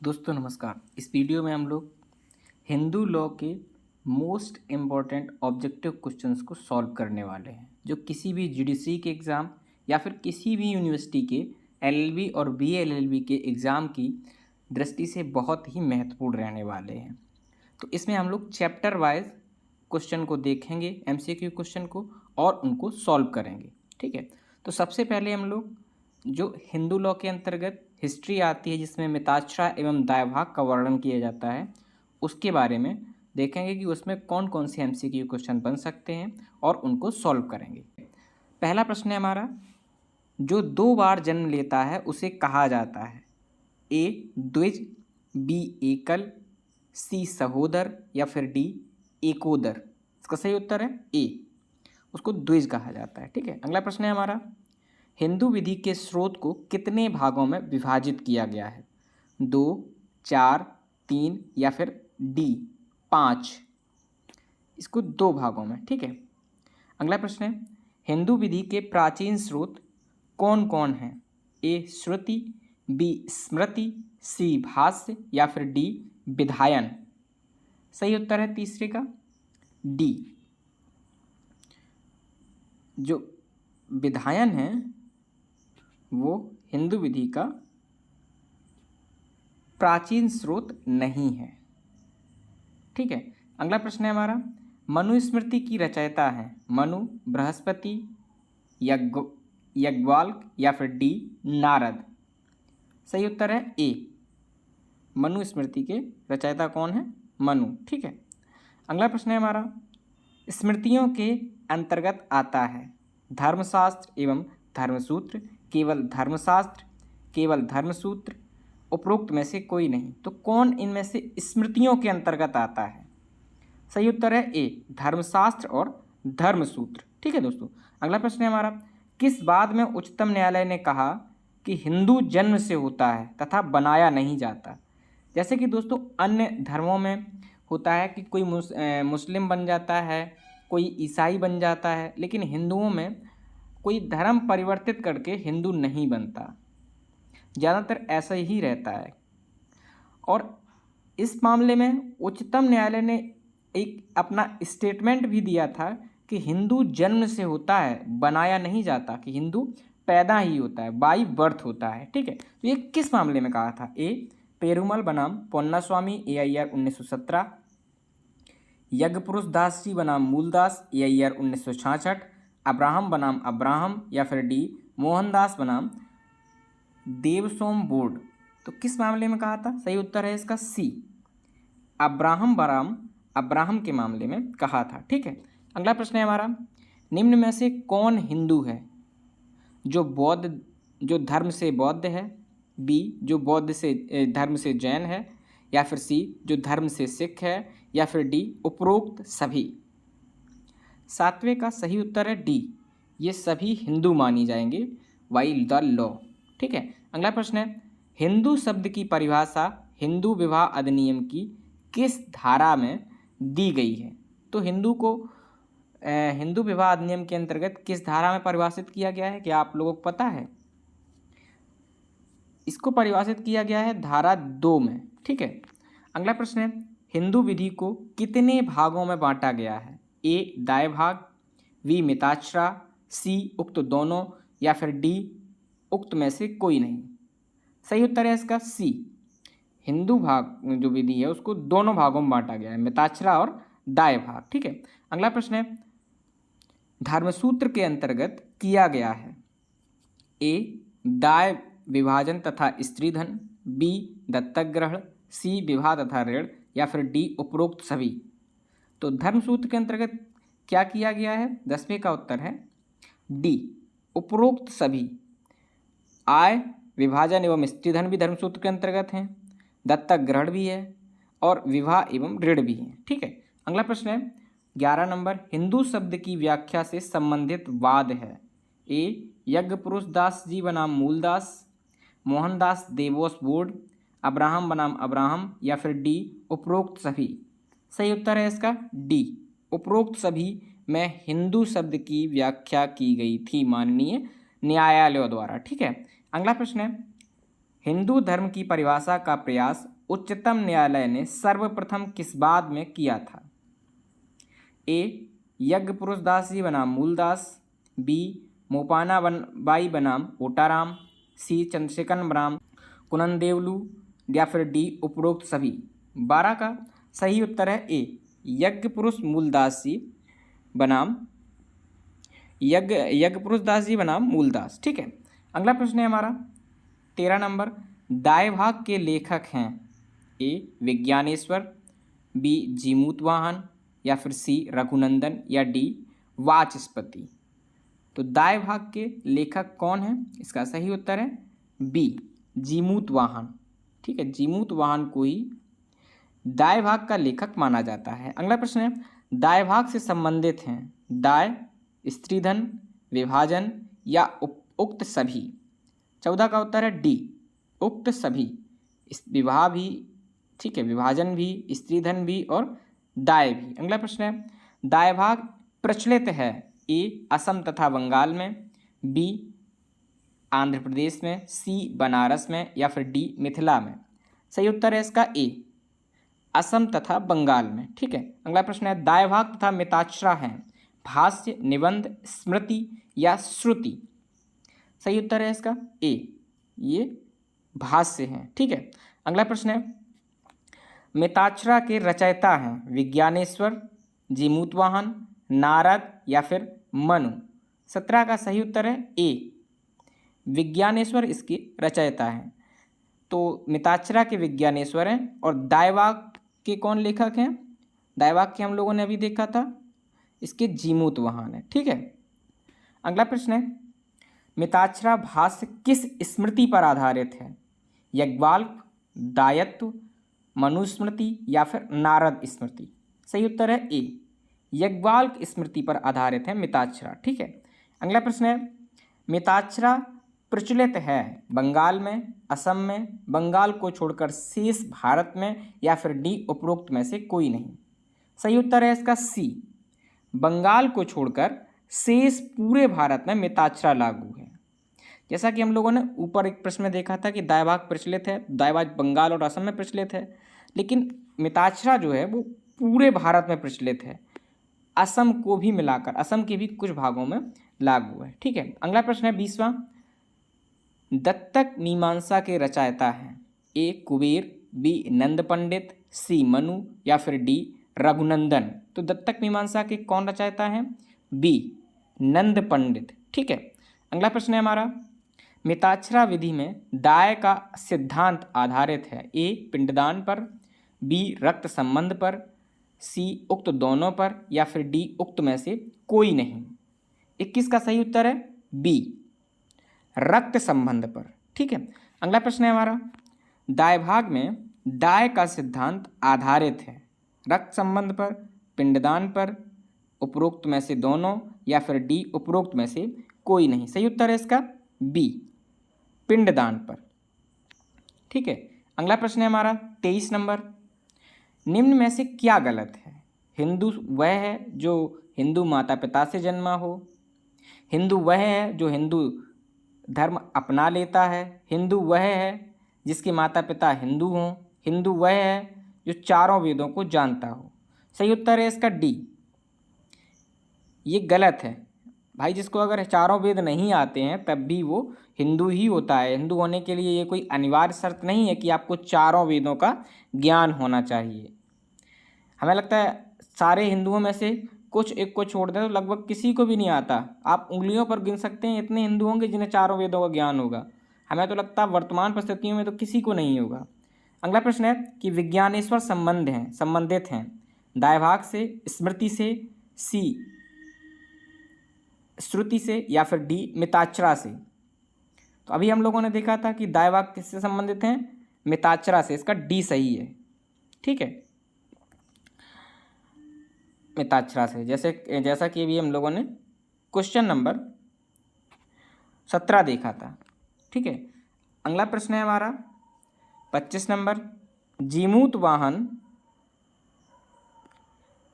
दोस्तों नमस्कार। इस वीडियो में हम लोग हिंदू लॉ के मोस्ट इम्पॉर्टेंट ऑब्जेक्टिव क्वेश्चंस को सॉल्व करने वाले हैं, जो किसी भी जीडीसी के एग्ज़ाम या फिर किसी भी यूनिवर्सिटी के एलएलबी और बीएलएलबी के एग्ज़ाम की दृष्टि से बहुत ही महत्वपूर्ण रहने वाले हैं। तो इसमें हम लोग चैप्टर वाइज क्वेश्चन को देखेंगे, एमसीक्यू क्वेश्चन को, और उनको सॉल्व करेंगे। ठीक है, तो सबसे पहले हम लोग जो हिंदू लॉ के अंतर्गत हिस्ट्री आती है, जिसमें मिताक्षरा एवं दायभाग का वर्णन किया जाता है, उसके बारे में देखेंगे कि उसमें कौन कौन से एमसीक्यू क्वेश्चन बन सकते हैं और उनको सॉल्व करेंगे। पहला प्रश्न है हमारा, जो 2 बार जन्म लेता है उसे कहा जाता है? ए द्विज, बी एकल, सी सहोदर या फिर डी एकोदर। इसका सही उत्तर है ए, उसको द्विज कहा जाता है। ठीक है, अगला प्रश्न है हमारा, हिंदू विधि के स्रोत को कितने भागों में विभाजित किया गया है? 2, 4, 3 या फिर डी 5। इसको 2 भागों में। ठीक है, अगला प्रश्न है, हिंदू विधि के प्राचीन स्रोत कौन कौन हैं? ए श्रुति, बी स्मृति, सी भाष्य या फिर डी विधायन। सही उत्तर है तीसरे का डी। जो विधायन है वो हिंदू विधि का प्राचीन स्रोत नहीं है। ठीक है, अगला प्रश्न है हमारा, मनुस्मृति की रचयिता है मनु, बृहस्पति, याज्ञवल्क्य या फिर डी नारद। सही उत्तर है ए, मनुस्मृति के रचयिता कौन है? मनु। ठीक है, अगला प्रश्न है हमारा, स्मृतियों के अंतर्गत आता है धर्मशास्त्र एवं धर्मसूत्र, केवल धर्मशास्त्र, केवल धर्मसूत्र, उपरोक्त में से कोई नहीं। तो कौन इनमें से स्मृतियों के अंतर्गत आता है? सही उत्तर है ए, धर्मशास्त्र और धर्मसूत्र। ठीक है दोस्तों, अगला प्रश्न है हमारा, किस बात में उच्चतम न्यायालय ने कहा कि हिंदू जन्म से होता है तथा बनाया नहीं जाता? जैसे कि दोस्तों अन्य धर्मों में होता है कि कोई मुस्लिम बन जाता है, कोई ईसाई बन जाता है, लेकिन हिंदुओं में कोई धर्म परिवर्तित करके हिंदू नहीं बनता, ज़्यादातर ऐसा ही रहता है। और इस मामले में उच्चतम न्यायालय ने एक अपना स्टेटमेंट भी दिया था कि हिंदू जन्म से होता है, बनाया नहीं जाता, कि हिंदू पैदा ही होता है, बाई बर्थ होता है। ठीक है, तो ये किस मामले में कहा था? ए पेरुमल बनाम पोन्नास्वामी AIR 1917, यज्ञपुरुष दास जी बनाम मूलदास AIR 1966, अब्राहम बनाम अब्राहम या फिर डी मोहनदास बनाम देवसोम बोर्ड। तो किस मामले में कहा था? सही उत्तर है इसका सी, अब्राहम बनाम अब्राहम के मामले में कहा था। ठीक है, अगला प्रश्न है हमारा, निम्न में से कौन हिंदू है जो धर्म से बौद्ध है, बी जो बौद्ध से धर्म से जैन है, या फिर सी जो धर्म से सिख है, या फिर डी उपरोक्त सभी। 7वें का सही उत्तर है डी, ये सभी हिंदू मानी जाएंगे बाई द लॉ। ठीक है, अगला प्रश्न है, हिंदू शब्द की परिभाषा हिंदू विवाह अधिनियम की किस धारा में दी गई है? तो हिंदू को हिंदू विवाह अधिनियम के अंतर्गत किस धारा में परिभाषित किया गया है, क्या आप लोगों को पता है? इसको परिभाषित किया गया है धारा 2 में। ठीक है, अगला प्रश्न है, हिंदू विधि को कितने भागों में बांटा गया है? ए दाय भाग, बी मिताक्षरा, सी उक्त दोनों या फिर डी उक्त में से कोई नहीं। सही उत्तर है इसका सी, हिंदू भाग जो विधि है उसको दोनों भागों में बांटा गया है, मिताक्षरा और दाय भाग। ठीक है, अगला प्रश्न है, धर्मसूत्र के अंतर्गत किया गया है ए दाय विभाजन तथा स्त्रीधन, बी दत्तक ग्रहण, सी विवाह तथा ऋण या फिर डी उपरोक्त सभी। तो धर्मसूत्र के अंतर्गत क्या किया गया है? 10वें का उत्तर है डी उपरोक्त सभी। आय विभाजन एवं स्त्रीधन भी धर्मसूत्र के अंतर्गत हैं, दत्तक ग्रहण भी है और विवाह एवं ऋण भी है। ठीक है, अगला प्रश्न है 11 नंबर, हिंदू शब्द की व्याख्या से संबंधित वाद है। ए यज्ञपुरुष दास जी बनाम मूलदास, मोहनदास देवोस बोर्ड, अब्राहम बनाम अब्राहम या फिर डी उपरोक्त सभी। सही उत्तर है इसका डी, उपरोक्त सभी में हिंदू शब्द की व्याख्या की गई थी माननीय न्यायालयों द्वारा। ठीक है, अगला प्रश्न है, हिंदू धर्म की परिभाषा का प्रयास उच्चतम न्यायालय ने सर्वप्रथम किस बाद में किया था? ए यज्ञ पुरुष दास जी बनाम मूलदास, बी मोपाना बाई बनाम ओटाराम, सी चंद्रशेखर बनाम कुननदेवलू, या फिर डी उपरोक्त सभी। 12 का सही उत्तर है ए यज्ञ पुरुष मूलदास जी बनाम यज्ञ पुरुष दास जी बनाम मूलदास। ठीक है, अगला प्रश्न है हमारा 13 नंबर। दाय भाग के लेखक हैं ए विज्ञानेश्वर, बी जीमूत वाहन, या फिर सी रघुनंदन, या डी वाचस्पति। तो दाय भाग के लेखक कौन है? इसका सही उत्तर है बी जीमूत वाहन। ठीक है, जीमूत वाहन को ही दाय भाग का लेखक माना जाता है। अगला प्रश्न है दाय भाग से संबंधित हैं दाय, स्त्रीधन, विभाजन या उक्त सभी। 14 का उत्तर है डी उक्त सभी। विवाह भी, ठीक है, विभाजन भी, स्त्रीधन भी और दाय भी। अगला प्रश्न है दाय भाग प्रचलित है ए असम तथा बंगाल में, बी आंध्र प्रदेश में, सी बनारस में, या फिर डी मिथिला में। सही उत्तर है इसका ए असम तथा बंगाल में। ठीक है, अगला प्रश्न है दाय भाग तथा मिताक्षरा हैं भाष्य, निबंध, स्मृति या श्रुति। सही उत्तर है इसका ए ये भाष्य हैं। ठीक है, अगला प्रश्न है मिताक्षरा के रचयिता हैं विज्ञानेश्वर, जीमूतवाहन, नारद या फिर मनु। 17 का सही उत्तर है ए विज्ञानेश्वर इसके रचयिता हैं। तो मिताक्षरा के विज्ञानेश्वर हैं और दायवाग के कौन लेखक हैं? दायवाग के हम लोगों ने अभी देखा था, इसके जीमूतवाहन है। ठीक है, अगला प्रश्न है मिताक्षरा भाष्य किस स्मृति पर आधारित है? याज्ञवल्क्य, दायत्व, मनुस्मृति या फिर नारद स्मृति। सही उत्तर है ए याज्ञवल्क्य स्मृति पर आधारित है मिताक्षरा। ठीक है, अगला प्रश्न है मिताक्षरा प्रचलित है बंगाल में, असम में, बंगाल को छोड़कर शेष भारत में, या फिर डी उपरोक्त में से कोई नहीं। सही उत्तर है इसका सी बंगाल को छोड़कर शेष पूरे भारत में मिताक्षरा लागू है। जैसा कि हम लोगों ने ऊपर एक प्रश्न में देखा था कि दायभाग प्रचलित है, दायभाग बंगाल और असम में प्रचलित है, लेकिन मिताक्षरा जो है वो पूरे भारत में प्रचलित है, असम को भी मिलाकर असम के भी कुछ भागों में लागू है। ठीक है, अगला प्रश्न है 20वां। दत्तक मीमांसा के रचयिता हैं ए कुबेर, बी नंद पंडित, सी मनु, या फिर डी रघुनंदन। तो दत्तक मीमांसा के कौन रचयिता हैं? बी नंद पंडित। ठीक है, अगला प्रश्न है हमारा मिताक्षरा विधि में दाय का सिद्धांत आधारित है ए पिंडदान पर, बी रक्त संबंध पर, सी उक्त दोनों पर, या फिर डी उक्त में से कोई नहीं। 21 का सही उत्तर है बी रक्त संबंध पर। ठीक है, अगला प्रश्न है हमारा दाय भाग में दाय का सिद्धांत आधारित है रक्त संबंध पर, पिंडदान पर, उपरोक्त में से दोनों, या फिर डी उपरोक्त में से कोई नहीं। सही उत्तर है इसका बी पिंडदान पर। ठीक है, अगला प्रश्न है हमारा 23 नंबर। निम्न में से क्या गलत है? हिंदू वह है जो हिंदू माता पिता से जन्मा हो, हिंदू वह है जो हिंदू धर्म अपना लेता है, हिंदू वह है जिसके माता पिता हिंदू हों, हिंदू वह है जो चारों वेदों को जानता हो। सही उत्तर है इसका डी ये गलत है भाई। जिसको अगर चारों वेद नहीं आते हैं तब भी वो हिंदू ही होता है। हिंदू होने के लिए ये कोई अनिवार्य शर्त नहीं है कि आपको चारों वेदों का ज्ञान होना चाहिए। हमें लगता है सारे हिंदुओं में से कुछ एक को छोड़ दें तो लगभग किसी को भी नहीं आता। आप उंगलियों पर गिन सकते हैं इतने हिंदू होंगे जिन्हें चारों वेदों का ज्ञान होगा। हमें तो लगता है वर्तमान परिस्थितियों में तो किसी को नहीं होगा। अगला प्रश्न है कि विज्ञानेश्वर संबंधित हैं दायभाग से, स्मृति से, सी श्रुति से, या फिर डी मिताक्षरा से। तो अभी हम लोगों ने देखा था कि दायभाग किससे संबंधित हैं? मिताक्षरा से। इसका डी सही है। ठीक है, मिताक्षरा से। जैसा कि अभी हम लोगों ने क्वेश्चन नंबर 17 देखा था। ठीक है, अगला प्रश्न है हमारा 25 नंबर। जीमूत वाहन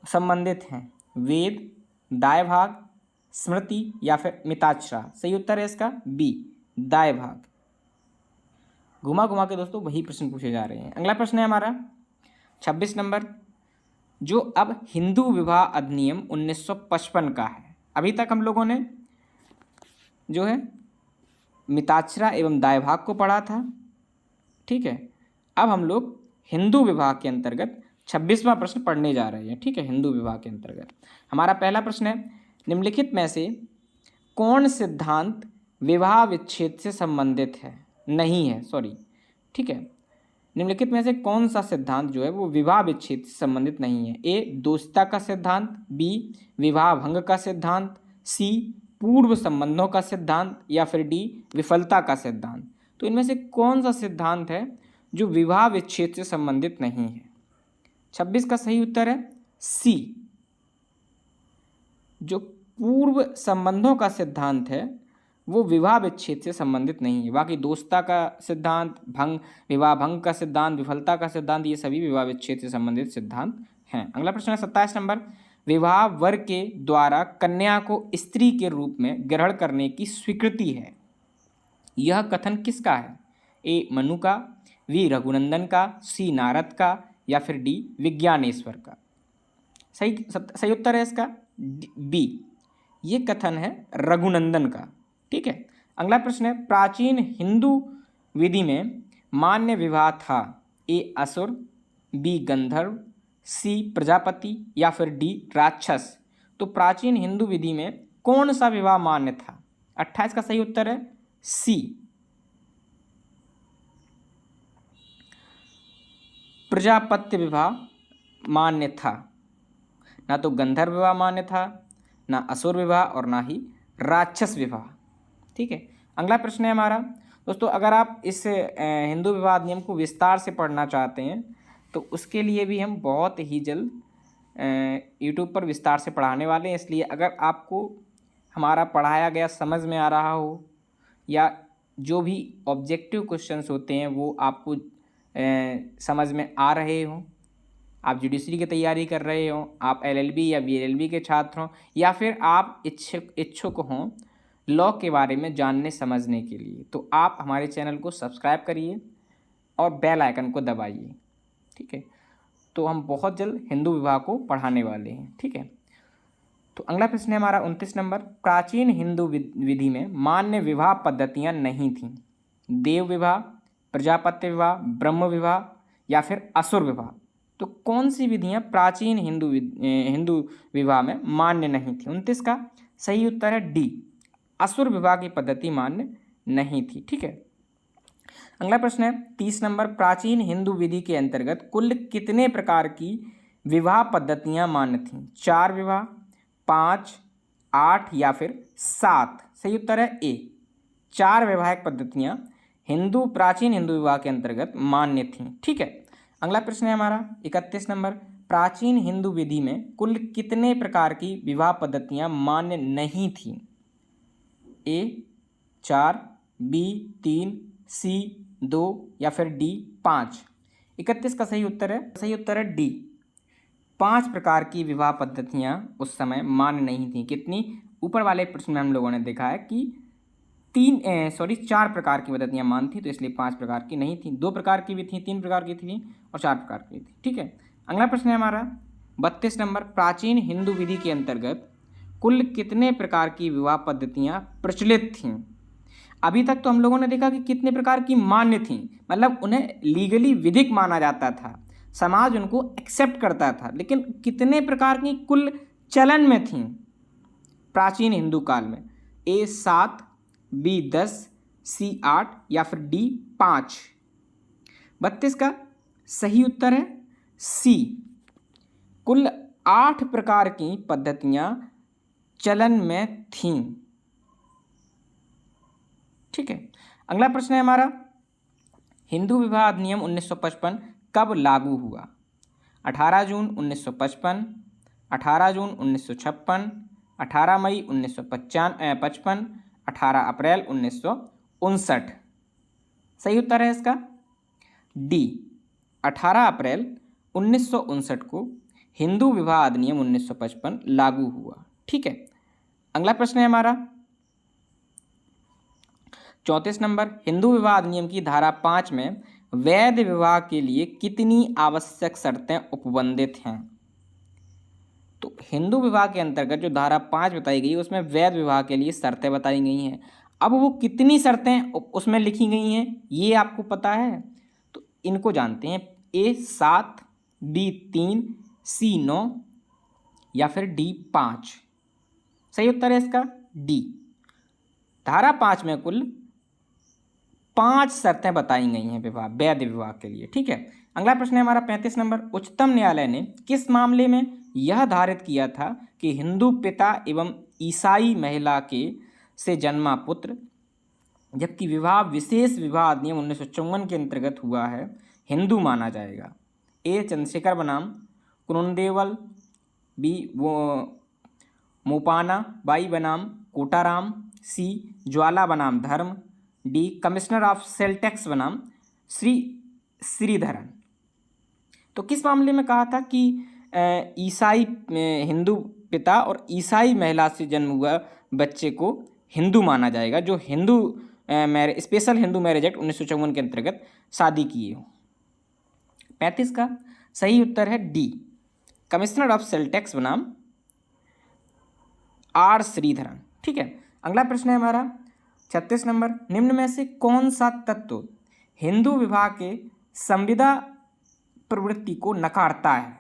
संबंधित हैं वेद, दायभाग, स्मृति या फिर मिताक्षरा। सही उत्तर है इसका बी दायभाग। घुमा घुमा के दोस्तों वही प्रश्न पूछे जा रहे हैं। अगला प्रश्न है हमारा 26 नंबर, जो अब हिंदू विवाह अधिनियम 1955 का है। अभी तक हम लोगों ने जो है मिताक्षरा एवं दायभाग को पढ़ा था, ठीक है। अब हम लोग हिंदू विवाह के अंतर्गत 26वां प्रश्न पढ़ने जा रहे हैं, ठीक है। हिंदू विवाह के अंतर्गत हमारा पहला प्रश्न है, निम्नलिखित में से कौन सिद्धांत विवाह विच्छेद से संबंधित है, नहीं है, सॉरी, ठीक है। निम्नलिखित में से कौन सा सिद्धांत जो है वो विवाह विच्छेद से संबंधित नहीं है? ए दोस्ता का सिद्धांत, बी विवाह भंग का सिद्धांत, सी पूर्व संबंधों का सिद्धांत, या फिर डी विफलता का सिद्धांत। तो इनमें से कौन सा सिद्धांत है जो विवाह विच्छेद से संबंधित नहीं है? 26 का सही उत्तर है सी, जो पूर्व संबंधों का सिद्धांत है वो विवाह विच्छेद से संबंधित नहीं है। बाकी दोस्ता का सिद्धांत, विवाह भंग का सिद्धांत, विफलता का सिद्धांत, ये सभी विवाह विच्छेद से संबंधित सिद्धांत हैं। अगला प्रश्न है 27 नंबर, विवाह वर के द्वारा कन्या को स्त्री के रूप में ग्रहण करने की स्वीकृति है, यह कथन किसका है? ए मनु का, वी रघुनंदन का, सी नारद का, या फिर डी विज्ञानेश्वर का। सही उत्तर है इसका बी, ये कथन है रघुनंदन का, ठीक है। अगला प्रश्न है, प्राचीन हिंदू विधि में मान्य विवाह था, ए असुर, बी गंधर्व, सी प्रजापति, या फिर डी राक्षस। तो प्राचीन हिंदू विधि में कौन सा विवाह मान्य था? 28 का सही उत्तर है सी, प्रजापत्य विवाह मान्य था। ना तो गंधर्व विवाह मान्य था, ना असुर विवाह, और ना ही राक्षस विवाह, ठीक है। अगला प्रश्न है हमारा दोस्तों, अगर आप इस हिंदू विवाह अधिनियम को विस्तार से पढ़ना चाहते हैं तो उसके लिए भी हम बहुत ही जल्द यूट्यूब पर विस्तार से पढ़ाने वाले हैं। इसलिए अगर आपको हमारा पढ़ाया गया समझ में आ रहा हो, या जो भी ऑब्जेक्टिव क्वेश्चंस होते हैं वो आपको समझ में आ रहे हों, आप जुडिशरी की तैयारी कर रहे हों, आप एलएलबी या बीएलएलबी के छात्र हों, या फिर आप इच्छुक हों लॉ के बारे में जानने समझने के लिए, तो आप हमारे चैनल को सब्सक्राइब करिए और बेल आइकन को दबाइए, ठीक है। तो हम बहुत जल्द हिंदू विवाह को पढ़ाने वाले हैं, ठीक है। तो अगला प्रश्न है हमारा 29 नंबर, प्राचीन हिंदू विधि में मान्य विवाह पद्धतियां नहीं थीं, देव विवाह, प्रजापत्य विवाह, ब्रह्म विवाह, या फिर असुर विवाह। तो कौन सी विधियां प्राचीन हिंदू विवाह में मान्य नहीं थी? 29 का सही उत्तर है डी, असुर विवाह की पद्धति मान्य नहीं थी, ठीक है। अगला प्रश्न है 30 नंबर, प्राचीन हिंदू विधि के अंतर्गत कुल कितने प्रकार की विवाह पद्धतियां मान्य थीं? 4 विवाह, 5, 8, या फिर 7। सही उत्तर है ए, 4 वैवाहिक पद्धतियां प्राचीन हिंदू विवाह के अंतर्गत मान्य थीं, ठीक है। अगला प्रश्न है हमारा 31 नंबर, प्राचीन हिंदू विधि में कुल कितने प्रकार की विवाह पद्धतियां मान्य नहीं थीं? ए 4, बी 3, सी 2, या फिर डी 5। 31 का सही उत्तर है डी, 5 प्रकार की विवाह पद्धतियां उस समय मान्य नहीं थीं। कितनी? ऊपर वाले प्रश्न में हम लोगों ने देखा है कि 4 प्रकार की पद्धतियां मान्य थी, तो इसलिए 5 प्रकार की नहीं थी। 2 प्रकार की भी थी, 3 प्रकार की थी और 4 प्रकार की थी, ठीक है। अगला प्रश्न है हमारा 32 नंबर, प्राचीन हिंदू विधि के अंतर्गत कुल कितने प्रकार की विवाह पद्धतियां प्रचलित थीं? अभी तक तो हम लोगों ने देखा कि कितने प्रकार की मान्य थीं, मतलब उन्हें लीगली विधिक माना जाता था, समाज उनको एक्सेप्ट करता था, लेकिन कितने प्रकार की कुल चलन में थीं प्राचीन हिंदू काल में? ए 7, बी 10, सी 8, या फिर डी 5। 32 का सही उत्तर है सी, कुल 8 प्रकार की पद्धतियां चलन में थीं, ठीक है। अगला प्रश्न है हमारा, हिंदू विवाह अधिनियम 1955 कब लागू हुआ? 18 जून 1955, 18 जून 1956, 18 मई 1955, 18 अप्रैल 1959। सही उत्तर है इसका डी, 18 अप्रैल 1959 को हिंदू विवाह अधिनियम 1955 लागू हुआ, ठीक है। अगला प्रश्न है हमारा 34 नंबर, हिंदू विवाह अधिनियम की धारा 5 में वैध विवाह के लिए कितनी आवश्यक शर्तें उपबंधित हैं? तो हिंदू विवाह के अंतर्गत जो धारा 5 बताई गई उसमें वैध विवाह के लिए शर्तें बताई गई हैं। अब वो कितनी शर्तें उसमें लिखी गई हैं ये आपको पता है? तो इनको जानते हैं। ए 7, बी 3, सी 9 या फिर डी 5। सही उत्तर है इसका डी। धारा 5 में कुल 5 शर्तें बताई गई हैं विवाह वैध विवाह के लिए। ठीक है, अगला प्रश्न है हमारा 35 नंबर। उच्चतम न्यायालय ने किस मामले में यह धारित किया था कि हिंदू पिता एवं ईसाई महिला के से जन्मा पुत्र, जबकि विवाह विशेष विवाह अधिनियम 1954 के अंतर्गत हुआ है, हिंदू माना जाएगा? ए चंद्रशेखर बनाम कुरुंदेवल, बी वो मोपाना बाई बनाम कोटाराम, सी ज्वाला बनाम धर्म, D commissioner of sale tax बनाम श्रीधरन। तो किस मामले में कहा था कि ईसाई हिंदू पिता और ईसाई महिला से जन्म हुआ बच्चे को हिंदू माना जाएगा, जो Hindu special Hindu marriage act 1954 के अंतर्गत शादी किए हो? 35 का सही उत्तर है D, commissioner of sale tax बनाम आर श्रीधरन। ठीक है, अगला प्रश्न है हमारा 36 नंबर। निम्न में से कौन सा तत्व हिंदू विवाह के संविदा प्रवृत्ति को नकारता है?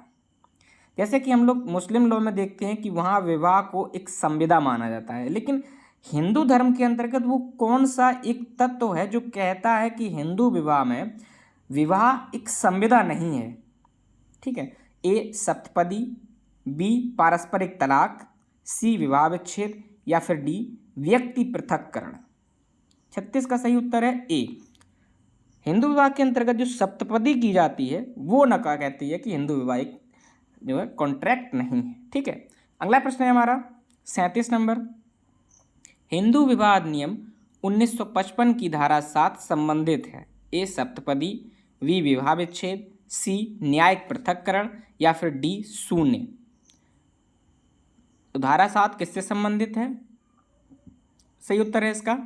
जैसे कि हम लोग मुस्लिम लॉ में देखते हैं कि वहाँ विवाह को एक संविदा माना जाता है, लेकिन हिंदू धर्म के अंतर्गत वो कौन सा एक तत्व है जो कहता है कि हिंदू विवाह में विवाह एक संविदा नहीं है? ठीक है, ए सप्तपदी, बी पारस्परिक तलाक, सी विवाह विच्छेद या फिर डी व्यक्ति पृथक्करण। 36 का सही उत्तर है ए, हिंदू विवाह के अंतर्गत जो सप्तपदी की जाती है वो नका कहती है कि हिंदू विवाह एक जो है कॉन्ट्रैक्ट नहीं है। ठीक है, अगला प्रश्न है हमारा 37 नंबर। हिंदू विवाह अधिनियम 1955 की धारा 7 संबंधित है? ए सप्तपदी, बी विवाह विच्छेद, सी न्यायिक पृथक्करण या फिर डी शून्य। तो धारा 7 किससे संबंधित है? सही उत्तर है इसका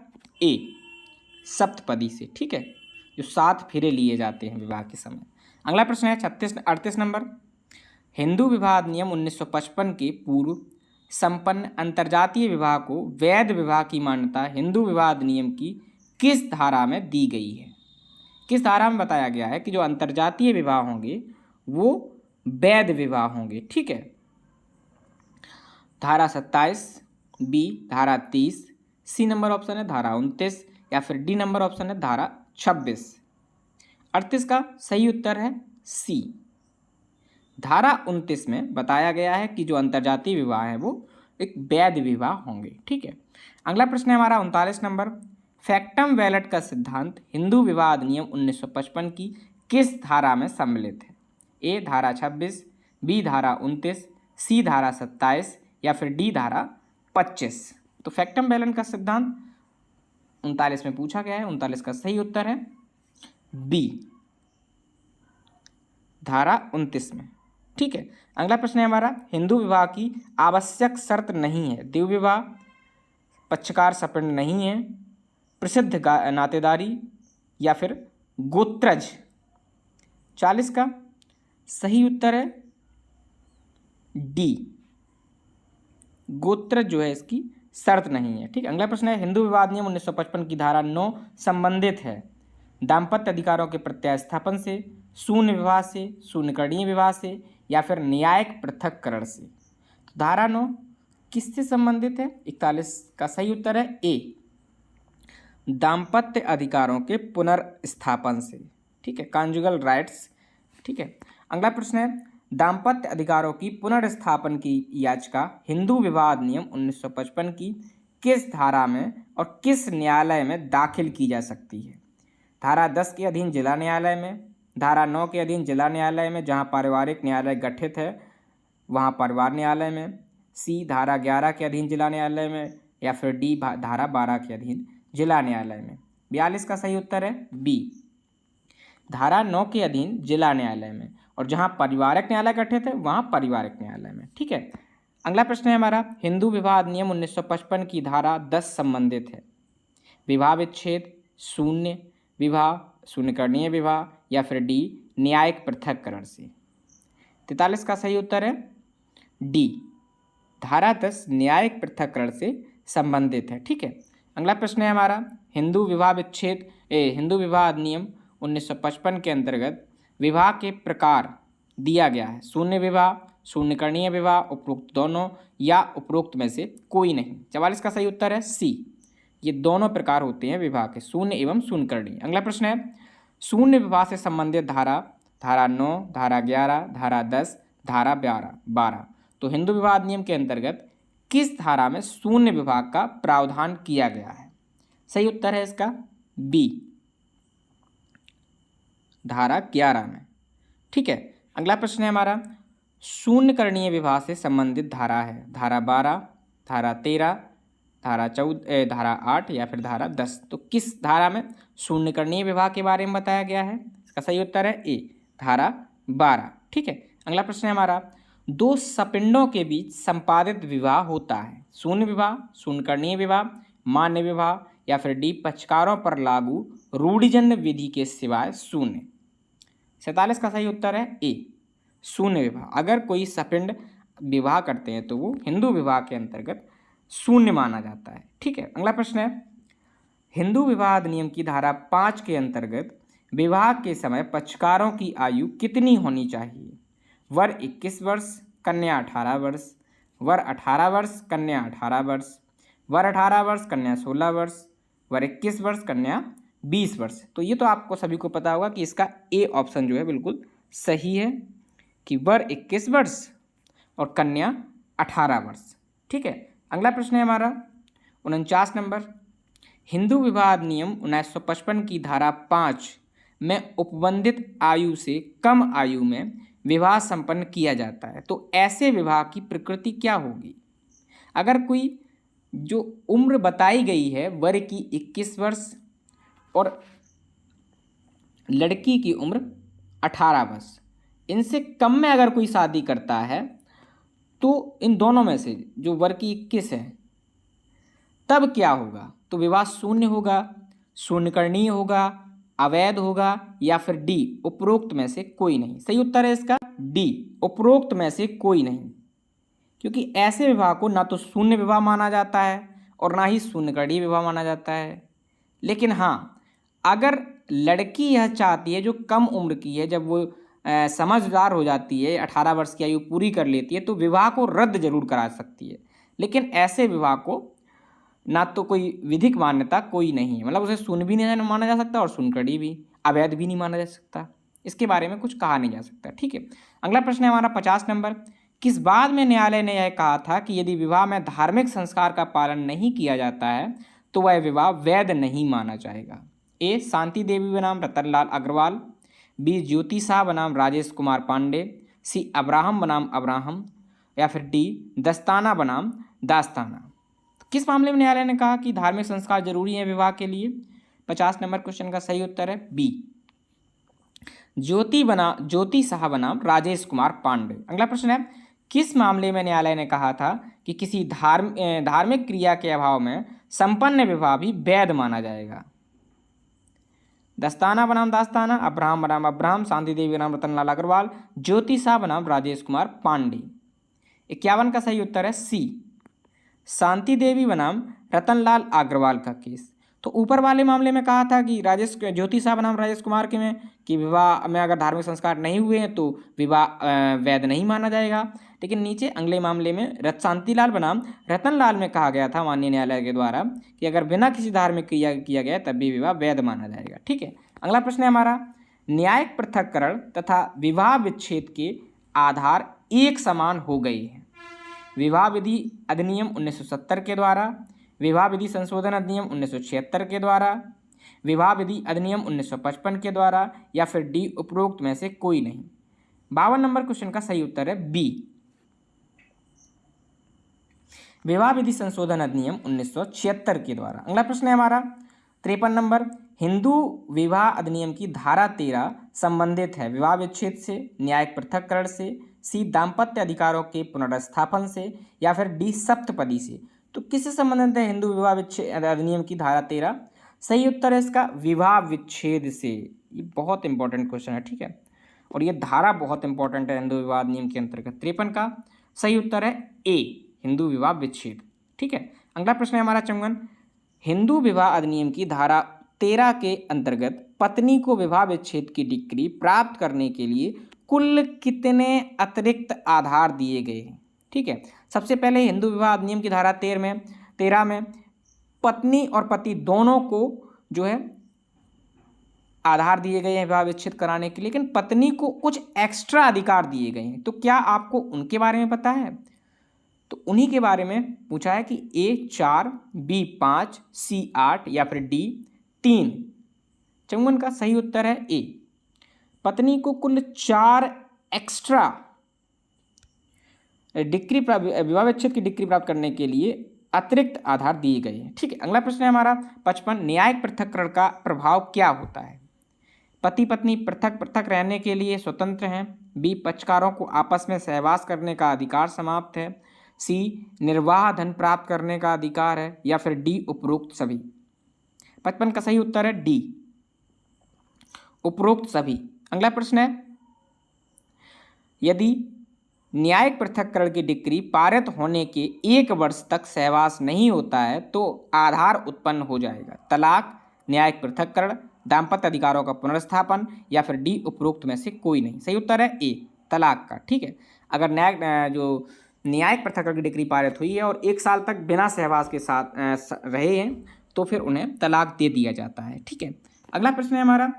ए, सप्तपदी से। ठीक है, जो 7 फेरे लिए जाते हैं विवाह के समय। अगला प्रश्न है 38 नंबर। हिंदू विवाह अधिनियम 1955 के पूर्व संपन्न अंतर्जातीय विवाह को वैध विवाह की मान्यता हिंदू विवाह अधिनियम की किस धारा में दी गई है? किस धारा में बताया गया है कि जो अंतर्जातीय विवाह होंगे वो वैध विवाह होंगे? ठीक है, धारा 27, बी धारा 30, सी नंबर ऑप्शन है धारा 29 या फिर डी नंबर ऑप्शन है धारा 26। 38 का सही उत्तर है सी, धारा 29 में बताया गया है कि जो अंतर्जातीय विवाह है वो एक वैध विवाह होंगे। ठीक है, अगला प्रश्न है हमारा 39 नंबर। फैक्टम वैलेट का सिद्धांत हिंदू विवाह अधिनियम 1955 की किस धारा में सम्मिलित है? ए धारा 26, बी धारा 29, सी धारा 27 या फिर डी धारा 25। तो फैक्टम वैलेट का सिद्धांत 39 में पूछा गया है। 39 का सही उत्तर है बी, धारा 29 में। ठीक है, अगला प्रश्न है हमारा हिंदू विवाह की आवश्यक शर्त नहीं है? द्विविवाह विवाह, पक्षकार सपिंड नहीं है, प्रसिद्ध नातेदारी या फिर गोत्रज। 40 का सही उत्तर है डी, गोत्रज जो है इसकी शर्त नहीं है। ठीक है, अगला प्रश्न है हिंदू विवाह अधिनियम 1955 की धारा 9 संबंधित है दाम्पत्य अधिकारों के प्रत्यास्थापन से, शून्य विवाह से, शून्यकरणीय विवाह से या फिर न्यायिक पृथक्करण से। तो धारा 9 किससे संबंधित है? 41 का सही उत्तर है ए, दाम्पत्य अधिकारों के पुनर्स्थापन से। ठीक है, कॉन्जुगल राइट्स। ठीक है, अगला प्रश्न है दाम्पत्य अधिकारों की पुनर्स्थापन की याचिका हिंदू विवाह अधिनियम 1955 की किस धारा में और किस न्यायालय में दाखिल की जा सकती है? धारा 10 के अधीन जिला न्यायालय में, धारा 9 के अधीन जिला न्यायालय में जहां पारिवारिक न्यायालय गठित है वहां परिवार न्यायालय में, सी धारा 11 के अधीन जिला न्यायालय में या फिर डी धारा 12 के अधीन जिला न्यायालय में। 42 का सही उत्तर है बी, धारा 9 के अधीन जिला न्यायालय में, और जहां पारिवारिक न्यायालय गठित है वहां पारिवारिक न्यायालय में। ठीक है, अगला प्रश्न है हमारा हिंदू विवाह अधिनियम 1955 की धारा 10 संबंधित है विवाह विच्छेद, शून्य विवाह, शून्यकरणीय विवाह, या फिर डी न्यायिक पृथक्करण से। 43 का सही उत्तर है डी, धारा 10 न्यायिक पृथक्करण से संबंधित है। ठीक है, अगला प्रश्न है हमारा हिंदू विवाह अधिनियम 1955 के अंतर्गत विवाह के प्रकार दिया गया है, शून्य विवाह, शून्यकरणीय विवाह, उपरोक्त दोनों, या उपरोक्त में से कोई नहीं। 44 का सही उत्तर है सी, ये दोनों प्रकार होते हैं विवाह के, शून्य एवं शून्यकरणीय। अगला प्रश्न है शून्य विवाह से संबंधित धारा 9, धारा 11, धारा 10, धारा 12। तो हिंदू विवाह अधिनियम के अंतर्गत किस धारा में शून्य विवाह का प्रावधान किया गया है? सही उत्तर है इसका बी, धारा 11 में। ठीक है, अगला प्रश्न है हमारा शून्यकरणीय विवाह से संबंधित धारा है धारा 12, धारा 13, धारा 14, धारा 8, या फिर धारा 10। तो किस धारा में शून्यकरणीय विवाह के बारे में बताया गया है? इसका सही उत्तर है ए, धारा 12। ठीक है, अगला प्रश्न है हमारा दो सपिंडों के बीच संपादित विवाह होता है, शून्य विवाह, शून्यकरणीय विवाह, मान्य विवाह, या फिर डी पक्षकारों पर लागू रूढ़िजन्य विधि के सिवाय शून्य। 47 का सही उत्तर है ए, शून्य विवाह। अगर कोई सपिंड विवाह करते हैं तो वो हिंदू विवाह के अंतर्गत शून्य माना जाता है। ठीक है, अगला प्रश्न है हिंदू विवाह अधिनियम की धारा 5 के अंतर्गत विवाह के समय पक्षकारों की आयु कितनी होनी चाहिए? वर 21 वर्ष, कन्या 18 वर्ष, वर 18 वर्ष, कन्या 18 वर्ष, वर 18 वर्ष, कन्या 16 वर्ष, वर 21 वर्ष, कन्या 20 वर्ष। तो ये तो आपको सभी को पता होगा कि इसका ए ऑप्शन जो है बिल्कुल सही है कि वर 21 वर्ष और कन्या 18 वर्ष। ठीक है, अगला प्रश्न है हमारा 49 नंबर हिंदू विवाह अधिनियम 1955 की धारा 5 में उपबंधित आयु से कम आयु में विवाह संपन्न किया जाता है, तो ऐसे विवाह की प्रकृति क्या होगी? अगर कोई जो उम्र बताई गई है वर की 21 वर्ष और लड़की की उम्र 18 वर्ष, इनसे कम में अगर कोई शादी करता है तो इन दोनों में से जो वर की 21 है तब क्या होगा? तो विवाह शून्य होगा, शून्यकरणीय होगा, अवैध होगा, या फिर डी उपरोक्त में से कोई नहीं। सही उत्तर है इसका डी, उपरोक्त में से कोई नहीं, क्योंकि ऐसे विवाह को ना तो शून्य विवाह माना जाता है और ना ही शून्यकरणीय विवाह माना जाता है। लेकिन हाँ, अगर लड़की यह चाहती है जो कम उम्र की है, जब वो समझदार हो जाती है, 18 वर्ष की आयु पूरी कर लेती है, तो विवाह को रद्द जरूर करा सकती है। लेकिन ऐसे विवाह को ना तो कोई विधिक मान्यता कोई नहीं है, मतलब उसे शून्य भी नहीं माना जा सकता और शून्यकरणीय भी, अवैध भी नहीं माना जा सकता, इसके बारे में कुछ कहा नहीं जा सकता। ठीक है, अगला प्रश्न है हमारा 50 नंबर किस बात में न्यायालय ने यह कहा था कि यदि विवाह में धार्मिक संस्कार का पालन नहीं किया जाता है तो वह विवाह वैध नहीं माना जाएगा? ए शांति देवी बनाम रतनलाल अग्रवाल, बी ज्योति शाह बनाम राजेश कुमार पांडे, सी अब्राहम बनाम अब्राहम, या फिर डी दस्ताना बनाम दास्ताना। किस मामले में न्यायालय ने कहा कि धार्मिक संस्कार जरूरी है विवाह के लिए? 50 नंबर क्वेश्चन का सही उत्तर है बी, ज्योति शाह बनाम राजेश कुमार पांडे। अगला प्रश्न है किस मामले में न्यायालय ने कहा था कि किसी धार्मिक क्रिया के अभाव में संपन्न विवाह भी वैध माना जाएगा? दस्ताना बनाम दास्ताना, अब्राहम बनाम अब्राहम, शांति देवी बनाम रतनलाल अग्रवाल, ज्योति शाह बनाम राजेश कुमार पांडे। 51 का सही उत्तर है सी, शांति देवी बनाम रतनलाल अग्रवाल का केस। तो ऊपर वाले मामले में कहा था कि ज्योति शाह बनाम राजेश कुमार के में कि विवाह में अगर धार्मिक संस्कार नहीं हुए हैं तो विवाह वैध नहीं माना जाएगा। लेकिन नीचे अगले मामले में शांतिलाल बनाम रतनलाल में कहा गया था माननीय न्यायालय के द्वारा कि अगर बिना किसी धार्मिक क्रिया किया गया तब भी विवाह वैध माना जाएगा। ठीक है, अगला प्रश्न है हमारा न्यायिक पृथक्करण तथा विवाह विच्छेद के आधार एक समान हो गए हैं। विवाह विधि अधिनियम 1970 के द्वारा, विवाह विधि संशोधन अधिनियम 1976 के द्वारा, विवाह विधि अधिनियम 1955 के द्वारा, या फिर डी उपरोक्त में से कोई नहीं। 52 नंबर क्वेश्चन का सही उत्तर है बी, विवाह विधि संशोधन अधिनियम 1976 के द्वारा। अगला प्रश्न है हमारा 53 नंबर हिंदू विवाह अधिनियम की धारा 13 संबंधित है विवाह विच्छेद से, न्यायिक पृथक्करण से, सी दाम्पत्य अधिकारों के पुनर्स्थापन से, या फिर डी सप्तपदी से। तो किससे संबंधित है हिंदू विवाह विच्छेद अधिनियम की धारा 13? सही उत्तर है इसका विवाह विच्छेद से। ये बहुत इंपॉर्टेंट क्वेश्चन है, ठीक है, और ये धारा बहुत इंपॉर्टेंट है हिंदू विवाह अधिनियम के अंतर्गत। 53 का सही उत्तर है ए, हिंदू विवाह विच्छेद, ठीक है। अगला प्रश्न है हमारा चंगन, हिंदू विवाह अधिनियम की धारा 13 के अंतर्गत पत्नी को विवाह विच्छेद की डिक्री प्राप्त करने के लिए कुल कितने अतिरिक्त आधार दिए गए हैं, ठीक है। सबसे पहले हिंदू विवाह अधिनियम की धारा 13 में पत्नी और पति दोनों को जो है आधार दिए गए हैं विवाह विच्छेद कराने के लिए, लेकिन पत्नी को कुछ एक्स्ट्रा अधिकार दिए गए हैं। तो क्या आपको उनके बारे में पता है? तो उन्हीं के बारे में पूछा है कि ए 4, बी 5, सी 8 या फिर डी 3। चंगन का सही उत्तर है ए, पत्नी को कुल 4 एक्स्ट्रा डिक्री विवाह विच्छेद की डिक्री प्राप्त करने के लिए अतिरिक्त आधार दिए गए हैं, ठीक है। अगला प्रश्न है हमारा 55, न्यायिक पृथक्करण का प्रभाव क्या होता है? पति पत्नी पृथक पृथक रहने के लिए स्वतंत्र हैं, बी पक्षकारों को आपस में सहवास करने का अधिकार समाप्त है, सी निर्वाह धन प्राप्त करने का अधिकार है, या फिर डी उपरोक्त सभी। 55 का सही उत्तर है डी, उपरोक्त सभी। अगला प्रश्न है, यदि न्यायिक पृथक्करण की डिक्री पारित होने के 1 वर्ष तक सहवास नहीं होता है तो आधार उत्पन्न हो जाएगा। तलाक, न्यायिक पृथक्करण, दाम्पत्य अधिकारों का पुनर्स्थापन, या फिर डी उपरोक्त में से कोई नहीं। सही उत्तर है ए, तलाक का, ठीक है। अगर न्यायिक पृथक्करण की डिक्री पारित हुई है और 1 साल तक बिना सहवास के साथ रहे हैं तो फिर उन्हें तलाक दे दिया जाता है, ठीक है। अगला प्रश्न है हमारा